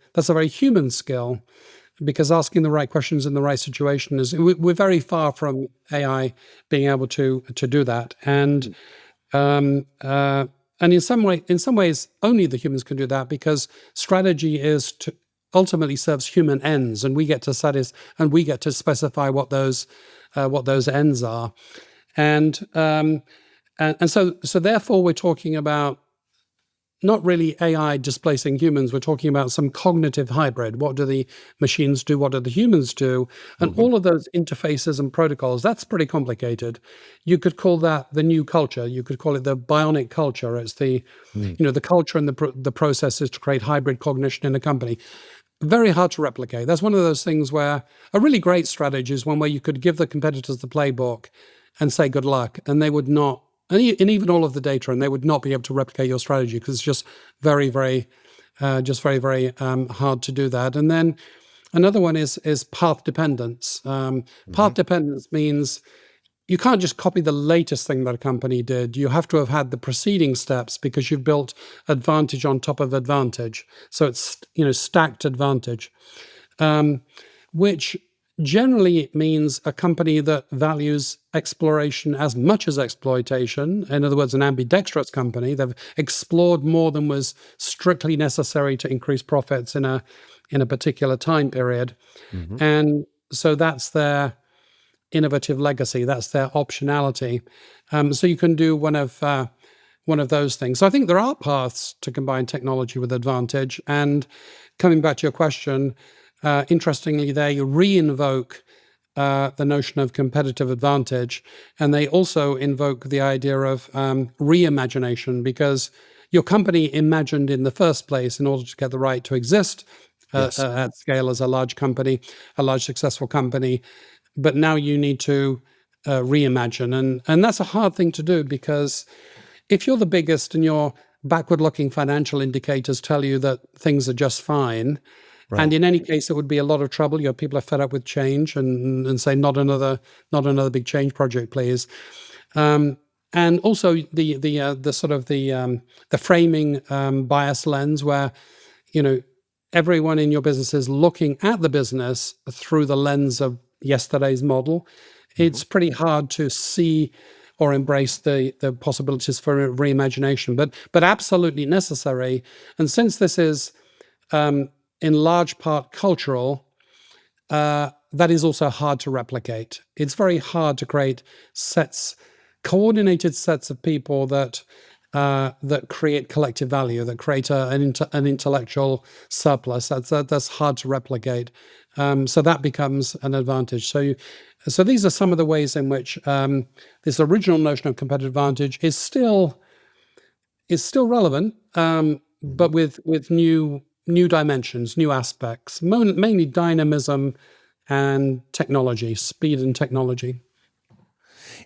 human skill, because asking the right questions in the right situation we're very far from AI being able to do that. And in some ways, only the humans can do that, because strategy ultimately serves human ends, and we get to specify what those ends are. And so therefore we're talking about not really AI displacing humans. We're talking about some cognitive hybrid. What do the machines do? What do the humans do? And all of those interfaces and protocols, that's pretty complicated. You could call that the new culture. You could call it the bionic culture. It's the culture and the processes to create hybrid cognition in a company. Very hard to replicate. That's one of those things where a really great strategy is one where you could give the competitors the playbook and say good luck, and they would not, and even all of the data, and they would not be able to replicate your strategy, because it's just very, very hard to do that. And then another one is path dependence. Path dependence means you can't just copy the latest thing that a company did. You have to have had the preceding steps, because you've built advantage on top of advantage. So it's stacked advantage, which generally means a company that values exploration as much as exploitation. In other words, an ambidextrous company. They've explored more than was strictly necessary to increase profits in a particular time period. And so that's their innovative legacy. That's their optionality. So you can do one of those things. So I think there are paths to combine technology with advantage. And coming back to your question, interestingly, they re-invoke the notion of competitive advantage, and they also invoke the idea of reimagination, because your company imagined in the first place in order to get the right to exist at scale as a large company, a large successful company, but now you need to reimagine. And that's a hard thing to do, because if you're the biggest and your backward-looking financial indicators tell you that things are just fine, And in any case, it would be a lot of trouble. People are fed up with change and say, not another big change project, please. And also the framing bias lens, where everyone in your business is looking at the business through the lens of yesterday's model. It's pretty hard to see or embrace the possibilities for reimagination, but absolutely necessary. And since this is in large part cultural, that is also hard to replicate. It's very hard to create coordinated sets of people that create collective value, that create an intellectual surplus. That's hard to replicate. So that becomes an advantage. So these are some of the ways in which this original notion of competitive advantage is still relevant, but with new dimensions, new aspects, mainly dynamism and technology, speed and technology.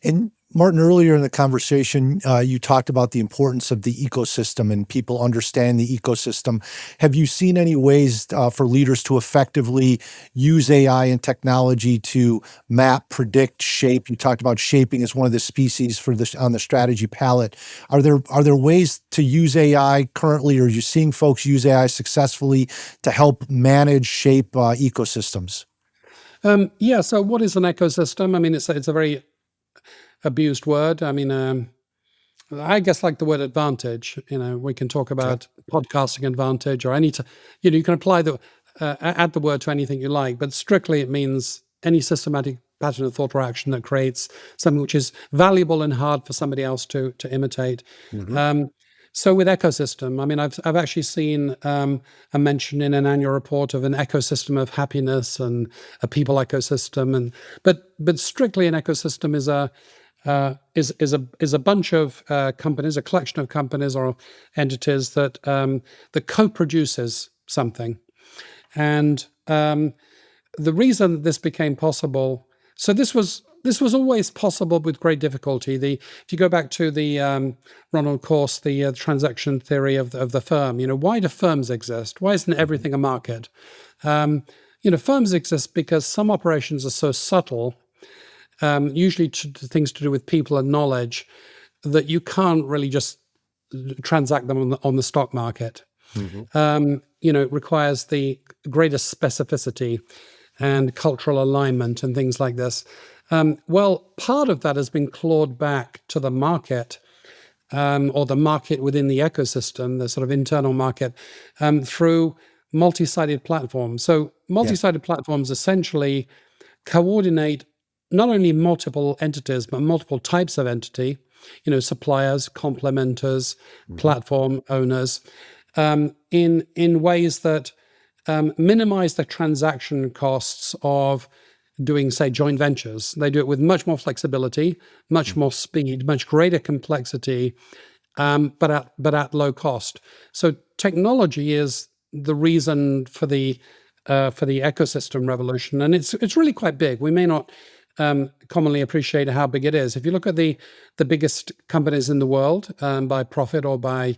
And Martin, earlier in the conversation, you talked about the importance of the ecosystem and people understand the ecosystem. Have you seen any ways for leaders to effectively use AI and technology to map, predict, shape? You talked about shaping as one of the species on the strategy palette. Are there ways to use AI currently, or are you seeing folks use AI successfully to help manage, shape ecosystems? Yeah. So what is an ecosystem? I mean, it's a very abused word. I mean, I guess like the word advantage. We can talk about podcasting advantage or you can apply add the word to anything you like, but strictly it means any systematic pattern of thought or action that creates something which is valuable and hard for somebody else to imitate. So with ecosystem, I mean, I've actually seen a mention in an annual report of an ecosystem of happiness and a people ecosystem, but strictly an ecosystem is a bunch of companies, a collection of companies or entities that co-produces something, and the reason this became possible. So this was always possible with great difficulty. If you go back to the Ronald Coase, the transaction theory of the firm, why do firms exist? Why isn't everything a market? Firms exist because some operations are so subtle, usually to things to do with people and knowledge, that you can't really just transact them on the stock market. It requires the greatest specificity and cultural alignment and things like this. Well, part of that has been clawed back to the market, or the market within the ecosystem, the sort of internal market, through multi-sided platforms. So multi-sided platforms essentially coordinate not only multiple entities, but multiple types of entity, suppliers, complementers, platform owners, in ways that minimize the transaction costs of doing, say, joint ventures. They do it with much more flexibility, much more speed, much greater complexity, but at low cost. So technology is the reason for the ecosystem revolution, and it's really quite big. We may not commonly appreciate how big it is. If you look at the biggest companies in the world by profit or by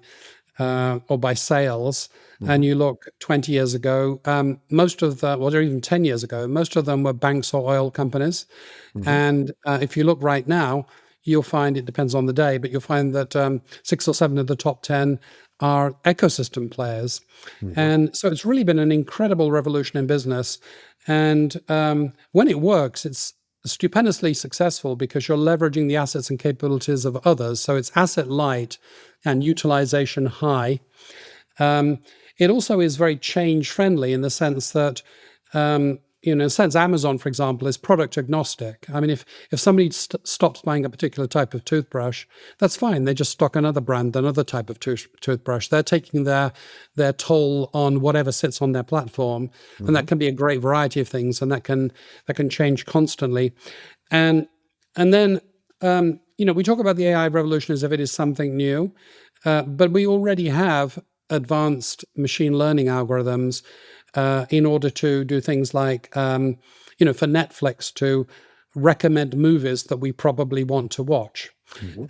sales, and you look 20 years ago, or even 10 years ago, most of them were banks or oil companies. And if you look right now, you'll find, it depends on the day, but you'll find that 6 or 7 of the top 10 are ecosystem players. And so it's really been an incredible revolution in business. And when it works, it's stupendously successful because you're leveraging the assets and capabilities of others. So it's asset light and utilization high. It also is very change friendly in the sense that, in a sense, Amazon, for example, is product agnostic. I mean, if somebody stops buying a particular type of toothbrush, that's fine. They just stock another brand, another type of toothbrush. They're taking their toll on whatever sits on their platform, and that can be a great variety of things, and that can change constantly. And then we talk about the AI revolution as if it is something new, but we already have advanced machine learning algorithms in order to do things like, for Netflix to recommend movies that we probably want to watch.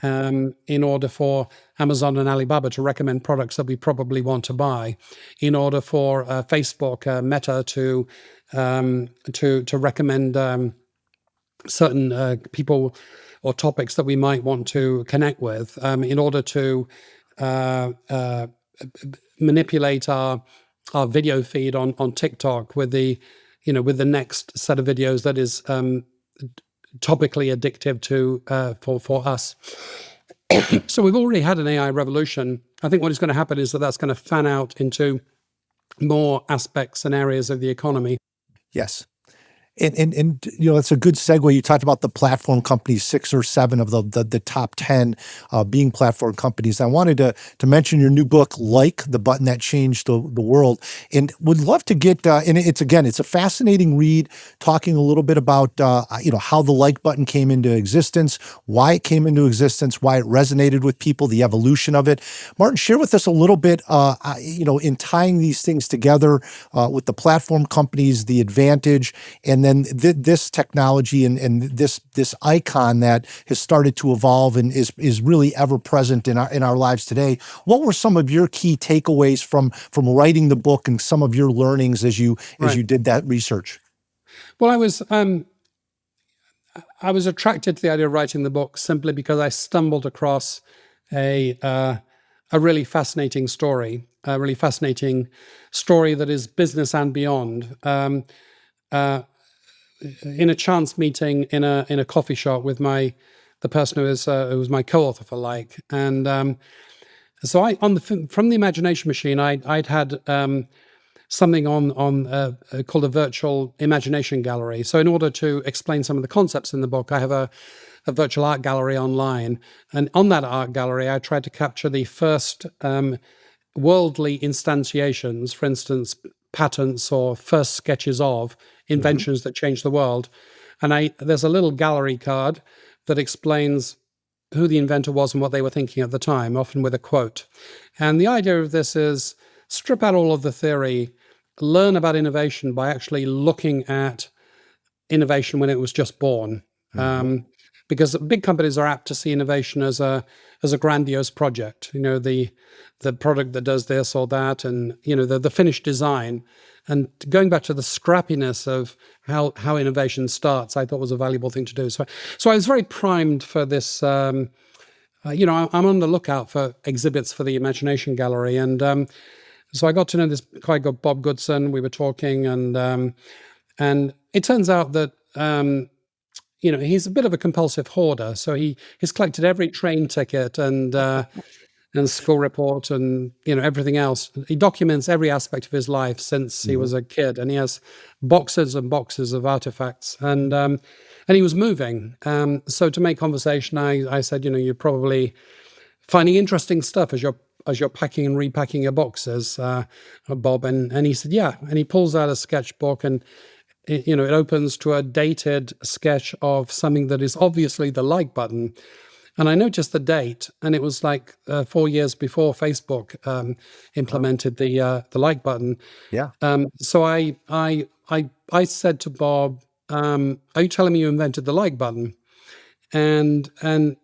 in order for Amazon and Alibaba to recommend products that we probably want to buy, in order for Facebook, Meta to recommend certain people or topics that we might want to connect with, in order to manipulate our video feed on TikTok with the next set of videos that is topically addictive to for us. So we've already had an AI revolution. I think what is going to happen is that's going to fan out into more aspects and areas of the economy. Yes. And it's a good segue. You talked about the platform companies, 6 or 7 of the top 10 being platform companies. I wanted to mention your new book, Like, the Button That Changed the World, and would love to get, and it's a fascinating read, talking a little bit about, how the like button came into existence, why it came into existence, why it resonated with people, the evolution of it. Martin, share with us a little bit, in tying these things together with the platform companies, the advantage, and then this technology and this icon that has started to evolve and is really ever present in our lives today. What were some of your key takeaways from writing the book and some of your learnings as you did that research? Well, I was attracted to the idea of writing the book simply because I stumbled across a really fascinating story, that is business and beyond. In a chance meeting in a coffee shop with the person who was my co-author for Like, and so from the Imagination Machine, I'd had something on called a virtual imagination gallery. So in order to explain some of the concepts in the book, I have a virtual art gallery online, and on that art gallery, I tried to capture the first worldly instantiations, for instance, patents or first sketches of inventions that changed the world. And there's a little gallery card that explains who the inventor was and what they were thinking at the time, often with a quote. And the idea of this is strip out all of the theory, learn about innovation by actually looking at innovation when it was just born. Because big companies are apt to see innovation as a grandiose project, the product that does this or that, and the finished design. And going back to the scrappiness of how innovation starts, I thought was a valuable thing to do. So I was very primed for this. I'm on the lookout for exhibits for the Imagination Gallery, and so I got to know this guy called Bob Goodson. We were talking, and it turns out that he's a bit of a compulsive hoarder. So he's collected every train ticket and school report and everything else. He documents every aspect of his life since he was a kid, and he has boxes and boxes of artifacts. And he was moving. So to make conversation, I said, you're probably finding interesting stuff as you're packing and repacking your boxes, Bob. And he said, yeah. And he pulls out a sketchbook, and it opens to a dated sketch of something that is obviously the like button. And I noticed the date, and it was like 4 years before Facebook implemented the like button. Yeah. So I said to Bob, "Are you telling me you invented the like button?" And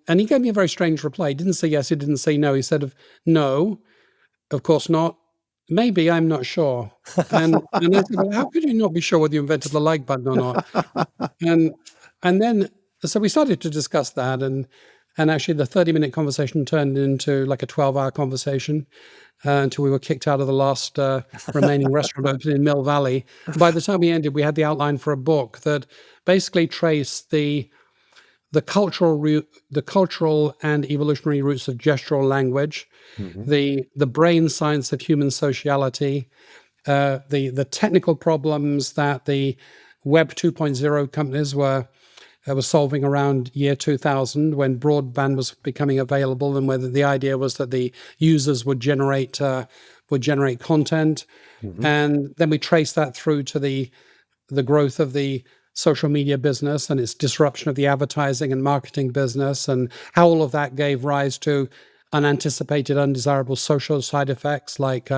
he gave me a very strange reply. He didn't say yes. He didn't say no. He said, "No, of course not. Maybe, I'm not sure." And I said, "Well, how could you not be sure whether you invented the like button or not?" And then so we started to discuss that, and actually the 30-minute conversation turned into like a 12-hour conversation until we were kicked out of the last remaining restaurant open in Mill Valley. By the time we ended, we had the outline for a book that basically traced the cultural and evolutionary roots of gestural language, the brain science of human sociality, the technical problems that the Web 2.0 companies were solving around year 2000 when broadband was becoming available, and whether the idea was that the users would generate content, and then we traced that through to the growth of the social media business and its disruption of the advertising and marketing business, and how all of that gave rise to unanticipated, undesirable social side effects like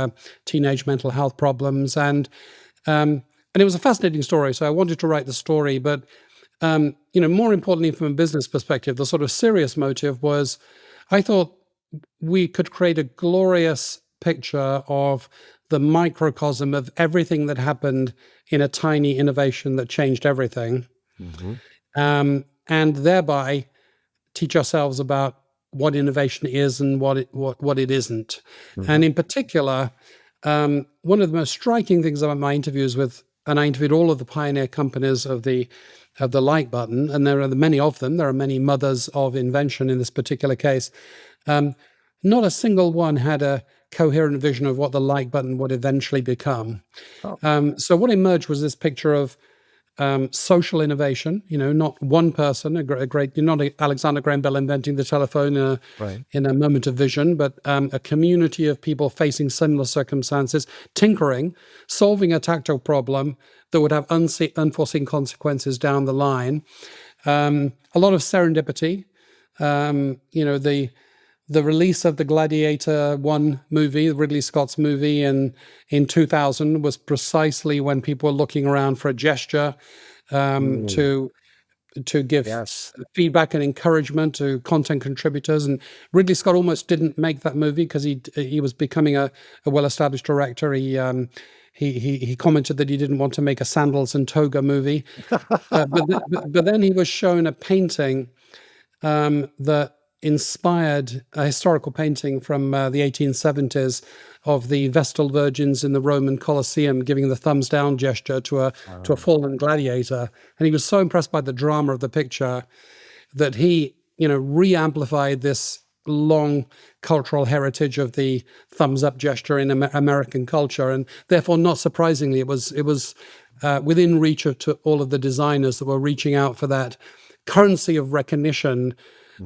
teenage mental health problems, and it was a fascinating story. So I wanted to write the story, but more importantly from a business perspective, the sort of serious motive was I thought we could create a glorious picture of the microcosm of everything that happened in a tiny innovation that changed everything, and thereby teach ourselves about what innovation is and what it isn't. And in particular, one of the most striking things about my interviews and I interviewed all of the pioneer companies of the like button, and there are many of them. There are many mothers of invention in this particular case. Not a single one had a coherent vision of what the like button would eventually become. So what emerged was this picture of social innovation, not one person, not Alexander Graham Bell inventing the telephone in a moment of vision, but a community of people facing similar circumstances, tinkering, solving a tactile problem that would have unforeseen consequences down the line. A lot of serendipity, the release of the Gladiator 1 movie, Ridley Scott's movie in 2000, was precisely when people were looking around for a gesture to give feedback and encouragement to content contributors. And Ridley Scott almost didn't make that movie because he was becoming a well-established director. He commented that he didn't want to make a sandals and toga movie, but then he was shown a painting that inspired a historical painting from the 1870s of the Vestal Virgins in the Roman Colosseum giving the thumbs down gesture to a fallen gladiator. And he was so impressed by the drama of the picture that he, re-amplified this long cultural heritage of the thumbs up gesture in American culture. And therefore, not surprisingly, it was within reach to all of the designers that were reaching out for that currency of recognition,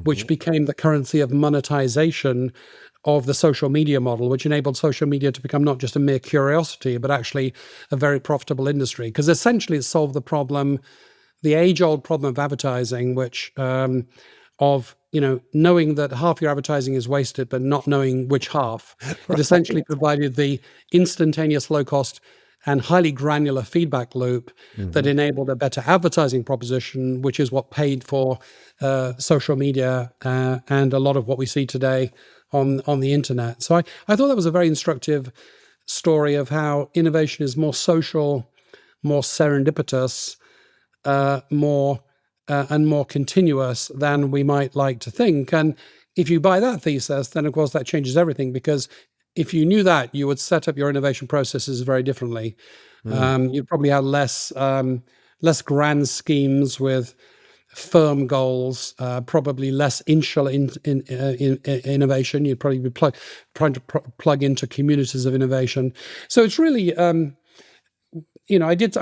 which became the currency of monetization of the social media model, which enabled social media to become not just a mere curiosity, but actually a very profitable industry. Because essentially it solved the problem, the age-old problem of advertising, which knowing that half your advertising is wasted, but not knowing which half. It essentially provided the instantaneous, low-cost and highly granular feedback loop that enabled a better advertising proposition, which is what paid for social media and a lot of what we see today on the internet. So I thought that was a very instructive story of how innovation is more social, more serendipitous, more continuous than we might like to think. And if you buy that thesis, then of course that changes everything, because if you knew that, you would set up your innovation processes very differently. You'd probably have less grand schemes with firm goals, probably less insular innovation. You'd probably be trying to plug into communities of innovation. So it's really, I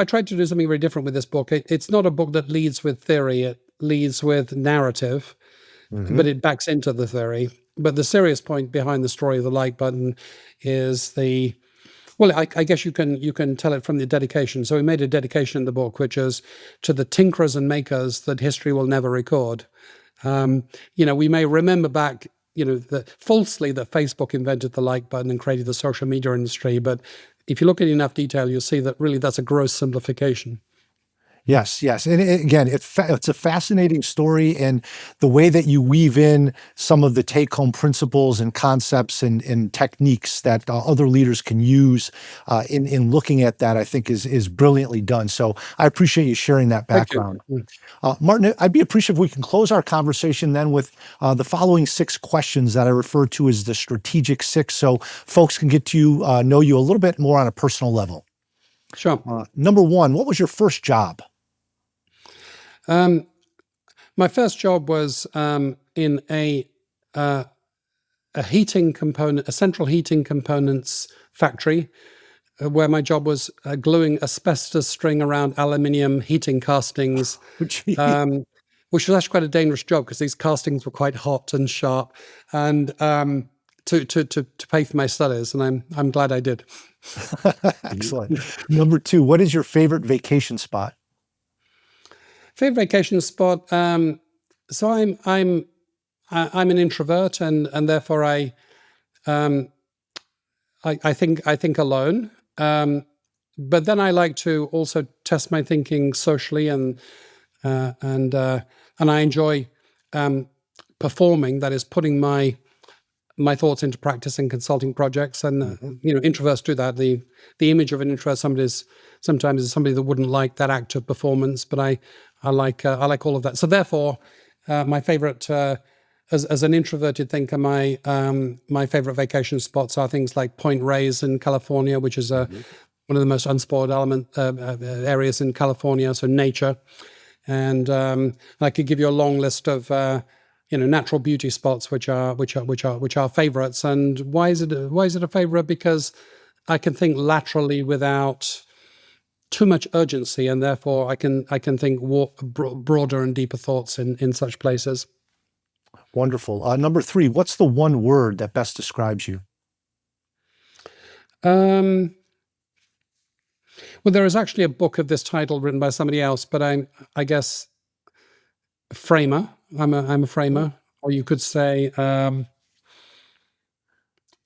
tried to do something very different with this book. It's not a book that leads with theory. It leads with narrative, but it backs into the theory. But the serious point behind the story of the like button is I guess you can tell it from the dedication. So we made a dedication in the book, which is to the tinkerers and makers that history will never record. We may remember back, falsely that Facebook invented the like button and created the social media industry. But if you look at enough detail, you'll see that really that's a gross simplification. Yes. And again, it's a fascinating story, and the way that you weave in some of the take-home principles and concepts and techniques that other leaders can use in looking at that, I think is brilliantly done. So I appreciate you sharing that background. Martin, I'd be appreciative if we can close our conversation then with the following 6 questions that I refer to as the strategic 6, so folks can get to know you a little bit more on a personal level. Sure. Number 1, what was your first job? My first job was in a central heating components factory, where my job was gluing asbestos string around aluminium heating castings, which was actually quite a dangerous job because these castings were quite hot and sharp, and to pay for my studies, and I'm glad I did. Excellent. Number 2, what is your favorite vacation spot? Favorite vacation spot. So I'm an introvert, and therefore I think alone. But then I like to also test my thinking socially, and and I enjoy performing. That is, putting my thoughts into practice in consulting projects. And introverts do that. The image of an introvert sometimes is somebody that wouldn't like that act of performance, but I like all of that. So therefore, my favorite as an introverted thinker, my favorite vacation spots are things like Point Reyes in California, which is one of the most unspoiled areas in California. So nature, and I could give you a long list of natural beauty spots which are favorites. And why is it a favorite? Because I can think laterally without too much urgency, and therefore I can think broader and deeper thoughts in such places. Wonderful. Number 3, what's the one word that best describes you? Well, there is actually a book of this title written by somebody else, but I guess framer. I'm a framer, or you could say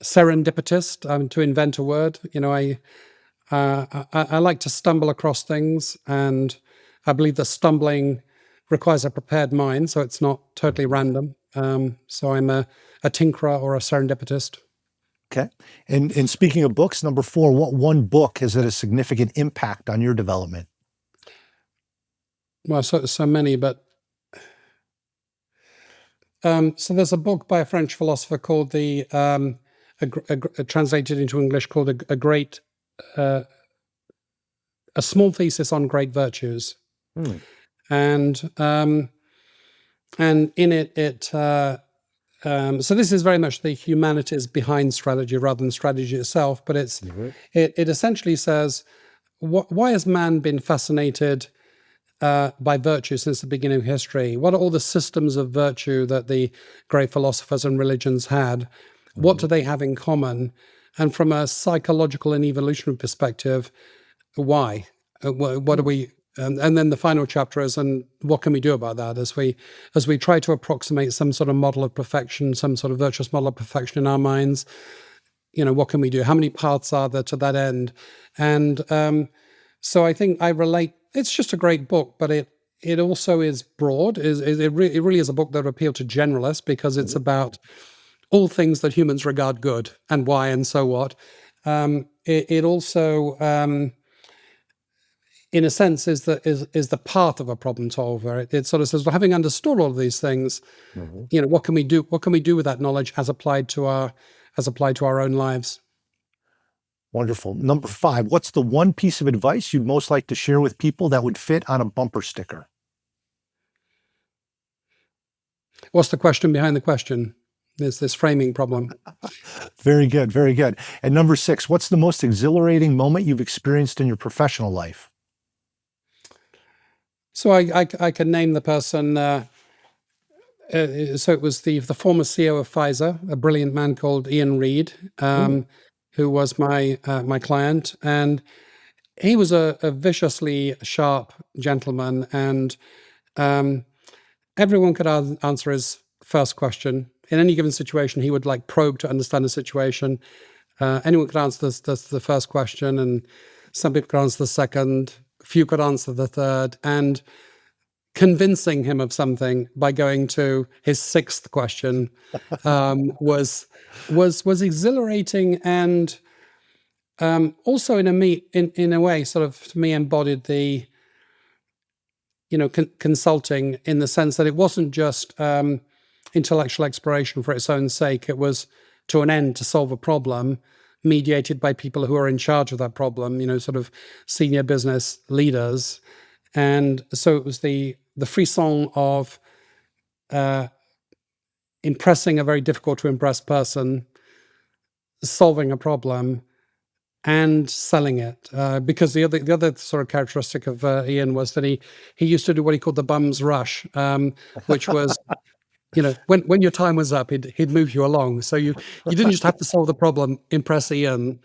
serendipitist. To invent a word. I like to stumble across things, and I believe that stumbling requires a prepared mind, so it's not totally random. So I'm a tinkerer or a serendipitist. Okay. And speaking of books, number 4, what one book has had a significant impact on your development? Well, so many, but so there's a book by a French philosopher called translated into English called a small thesis on great virtues, and in it so this is very much the humanities behind strategy rather than strategy itself, but it essentially says, why has man been fascinated by virtue since the beginning of history? What are all the systems of virtue that the great philosophers and religions had? What do they have in common? And from a psychological and evolutionary perspective, why? What do we? And then the final chapter is, and what can we do about that as we try to approximate some sort of model of perfection, some sort of virtuous model of perfection in our minds? What can we do? How many paths are there to that end? And so I think I relate. It's just a great book, but it also is broad. It really is a book that appeals to generalists, because it's about all things that humans regard good and why and so what. It also, in a sense, is the path of a problem solver. It sort of says, well, having understood all of these things, what can we do? What can we do with that knowledge as applied to our own lives? Wonderful. Number 5, what's the one piece of advice you'd most like to share with people that would fit on a bumper sticker? What's the question behind the question? There's this framing problem. Very good. Very good. And number 6, what's the most exhilarating moment you've experienced in your professional life? So I can name the person. So it was the former CEO of Pfizer, a brilliant man called Ian Reid, who was my client, and he was a viciously sharp gentleman, and everyone could answer his first question. In any given situation, he would probe to understand the situation. Anyone could answer the first question, and some people could answer the second. Few could answer the third, and convincing him of something by going to his 6th question was exhilarating, and also in a way sort of, to me, embodied the consulting, in the sense that it wasn't just intellectual exploration for its own sake. It was to an end, to solve a problem mediated by people who are in charge of that problem, sort of senior business leaders. And so it was the frisson of impressing a very difficult to impress person, solving a problem, and selling it. Because the other sort of characteristic of Ian was that he used to do what he called the bum's rush, which was, when your time was up, he'd move you along. So you didn't just have to solve the problem, impress Ian,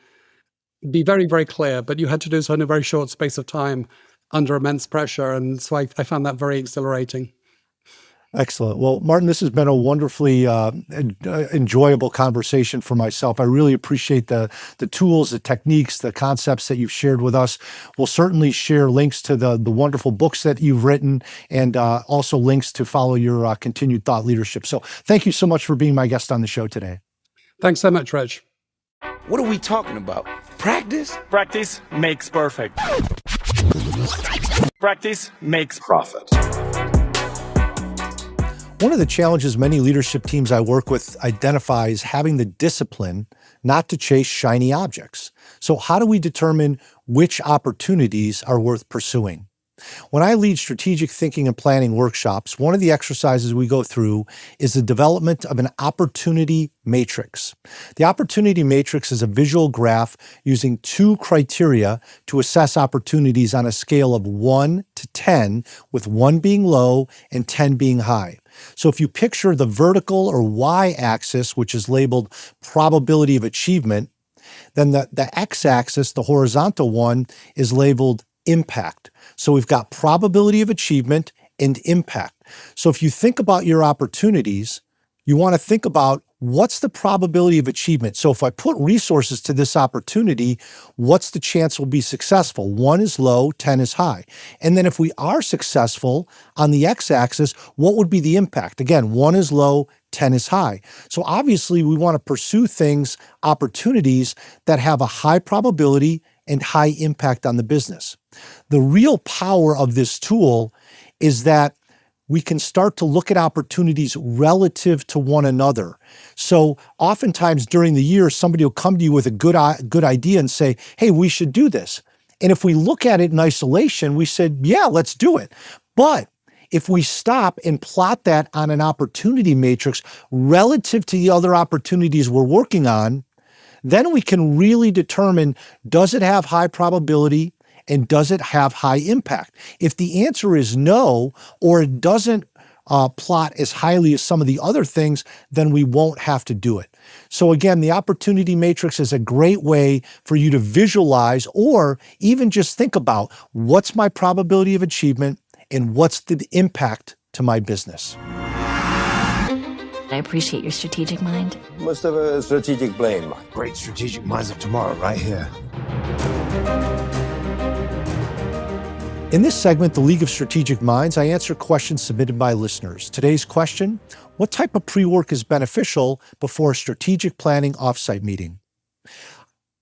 be very, very clear, but you had to do so in a very short space of time under immense pressure. And so I found that very exhilarating. Excellent. Well, Martin, this has been a wonderfully enjoyable conversation for myself. I really appreciate the tools, the techniques, the concepts that you've shared with us. We'll certainly share links to the wonderful books that you've written and also links to follow your continued thought leadership. So thank you so much for being my guest on the show today. Thanks so much, Reg. What are we talking about? Practice? Practice makes perfect. Practice makes Profit. One of the challenges many leadership teams I work with identify is having the discipline not to chase shiny objects. So how do we determine which opportunities are worth pursuing? When I lead strategic thinking and planning workshops, one of the exercises we go through is the development of an opportunity matrix. The opportunity matrix is a visual graph using 2 criteria to assess opportunities on a scale of 1 to 10, with 1 being low and 10 being high. So if you picture the vertical or y-axis, which is labeled probability of achievement, then the x-axis, the horizontal one, is labeled impact. So we've got probability of achievement and impact. So if you think about your opportunities, you want to think about what's the probability of achievement. So if I put resources to this opportunity, what's the chance we'll be successful? 1 is low, 10 is high. And then if we are successful on the x-axis, what would be the impact? Again, 1 is low, 10 is high. So obviously we want to pursue things, opportunities that have a high probability and high impact on the business. The real power of this tool is that we can start to look at opportunities relative to one another. So oftentimes during the year, somebody will come to you with a good idea and say, hey, we should do this. And if we look at it in isolation, we said, yeah, let's do it. But if we stop and plot that on an opportunity matrix relative to the other opportunities we're working on, then we can really determine, does it have high probability and does it have high impact? If the answer is no, or it doesn't plot as highly as some of the other things, then we won't have to do it. So again, the opportunity matrix is a great way for you to visualize or even just think about what's my probability of achievement and what's the impact to my business. I appreciate your strategic mind. Must have a strategic brain. Great strategic minds of tomorrow right here. In this segment, The League of Strategic Minds, I answer questions submitted by listeners. Today's question: what type of pre-work is beneficial before a strategic planning offsite meeting?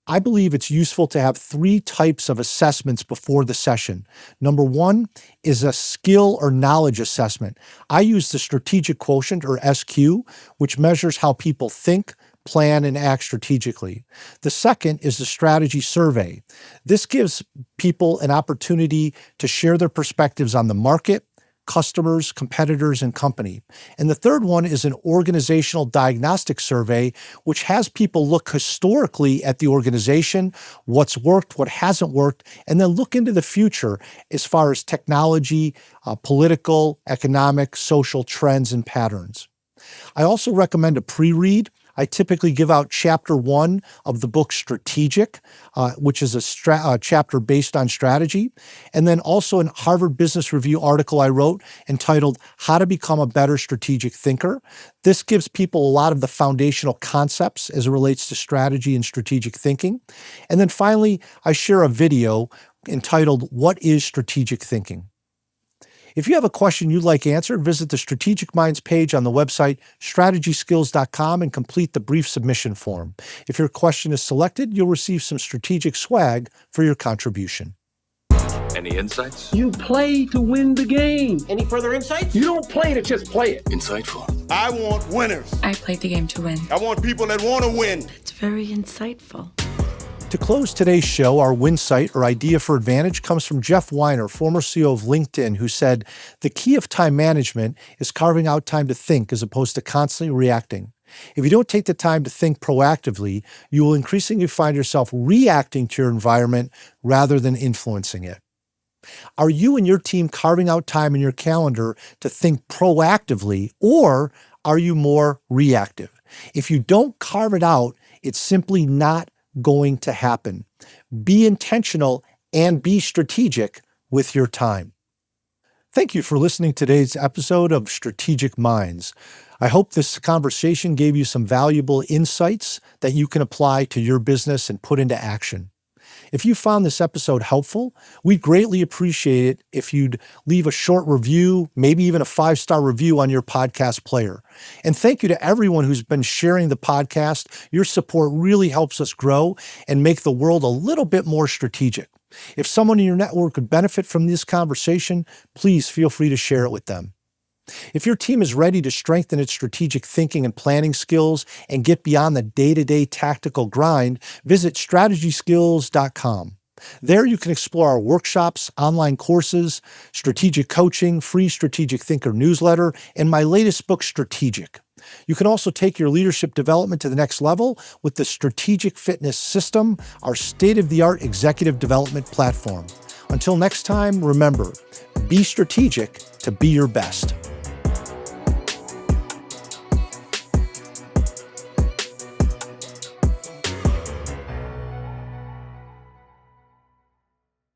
I believe it's useful to have 3 types of assessments before the session. Number 1 is a skill or knowledge assessment. I use the strategic quotient, or SQ, which measures how people think, plan, and act strategically. The second is the strategy survey. This gives people an opportunity to share their perspectives on the market, customers, competitors, and company. And the third one is an organizational diagnostic survey, which has people look historically at the organization, what's worked, what hasn't worked, and then look into the future as far as technology, political, economic, social trends, and patterns. I also recommend a pre-read. I typically give out chapter 1 of the book Strategic, which is a chapter based on strategy. And then also a Harvard Business Review article I wrote entitled How to Become a Better Strategic Thinker. This gives people a lot of the foundational concepts as it relates to strategy and strategic thinking. And then finally, I share a video entitled What is Strategic Thinking? If you have a question you'd like answered, visit the Strategic Minds page on the website strategyskills.com and complete the brief submission form. If your question is selected, you'll receive some strategic swag for your contribution. Any insights? You play to win the game. Any further insights? You don't play to just play it. Insightful. I want winners. I played the game to win. I want people that want to win. It's very insightful. To close today's show, our Winsight, or idea for advantage, comes from Jeff Weiner, former CEO of LinkedIn, who said, the key of time management is carving out time to think as opposed to constantly reacting. If you don't take the time to think proactively, you will increasingly find yourself reacting to your environment rather than influencing it. Are you and your team carving out time in your calendar to think proactively, or are you more reactive? If you don't carve it out, it's simply not going to happen. Be intentional and be strategic with your time. Thank you for listening to today's episode of Strategic Minds. I hope this conversation gave you some valuable insights that you can apply to your business and put into action. If you found this episode helpful, we'd greatly appreciate it if you'd leave a short review, maybe even a 5-star review on your podcast player. And thank you to everyone who's been sharing the podcast. Your support really helps us grow and make the world a little bit more strategic. If someone in your network could benefit from this conversation, please feel free to share it with them. If your team is ready to strengthen its strategic thinking and planning skills and get beyond the day-to-day tactical grind, visit strategyskills.com. There you can explore our workshops, online courses, strategic coaching, free Strategic Thinker newsletter, and my latest book, Strategic. You can also take your leadership development to the next level with the Strategic Fitness System, our state-of-the-art executive development platform. Until next time, remember, be strategic to be your best.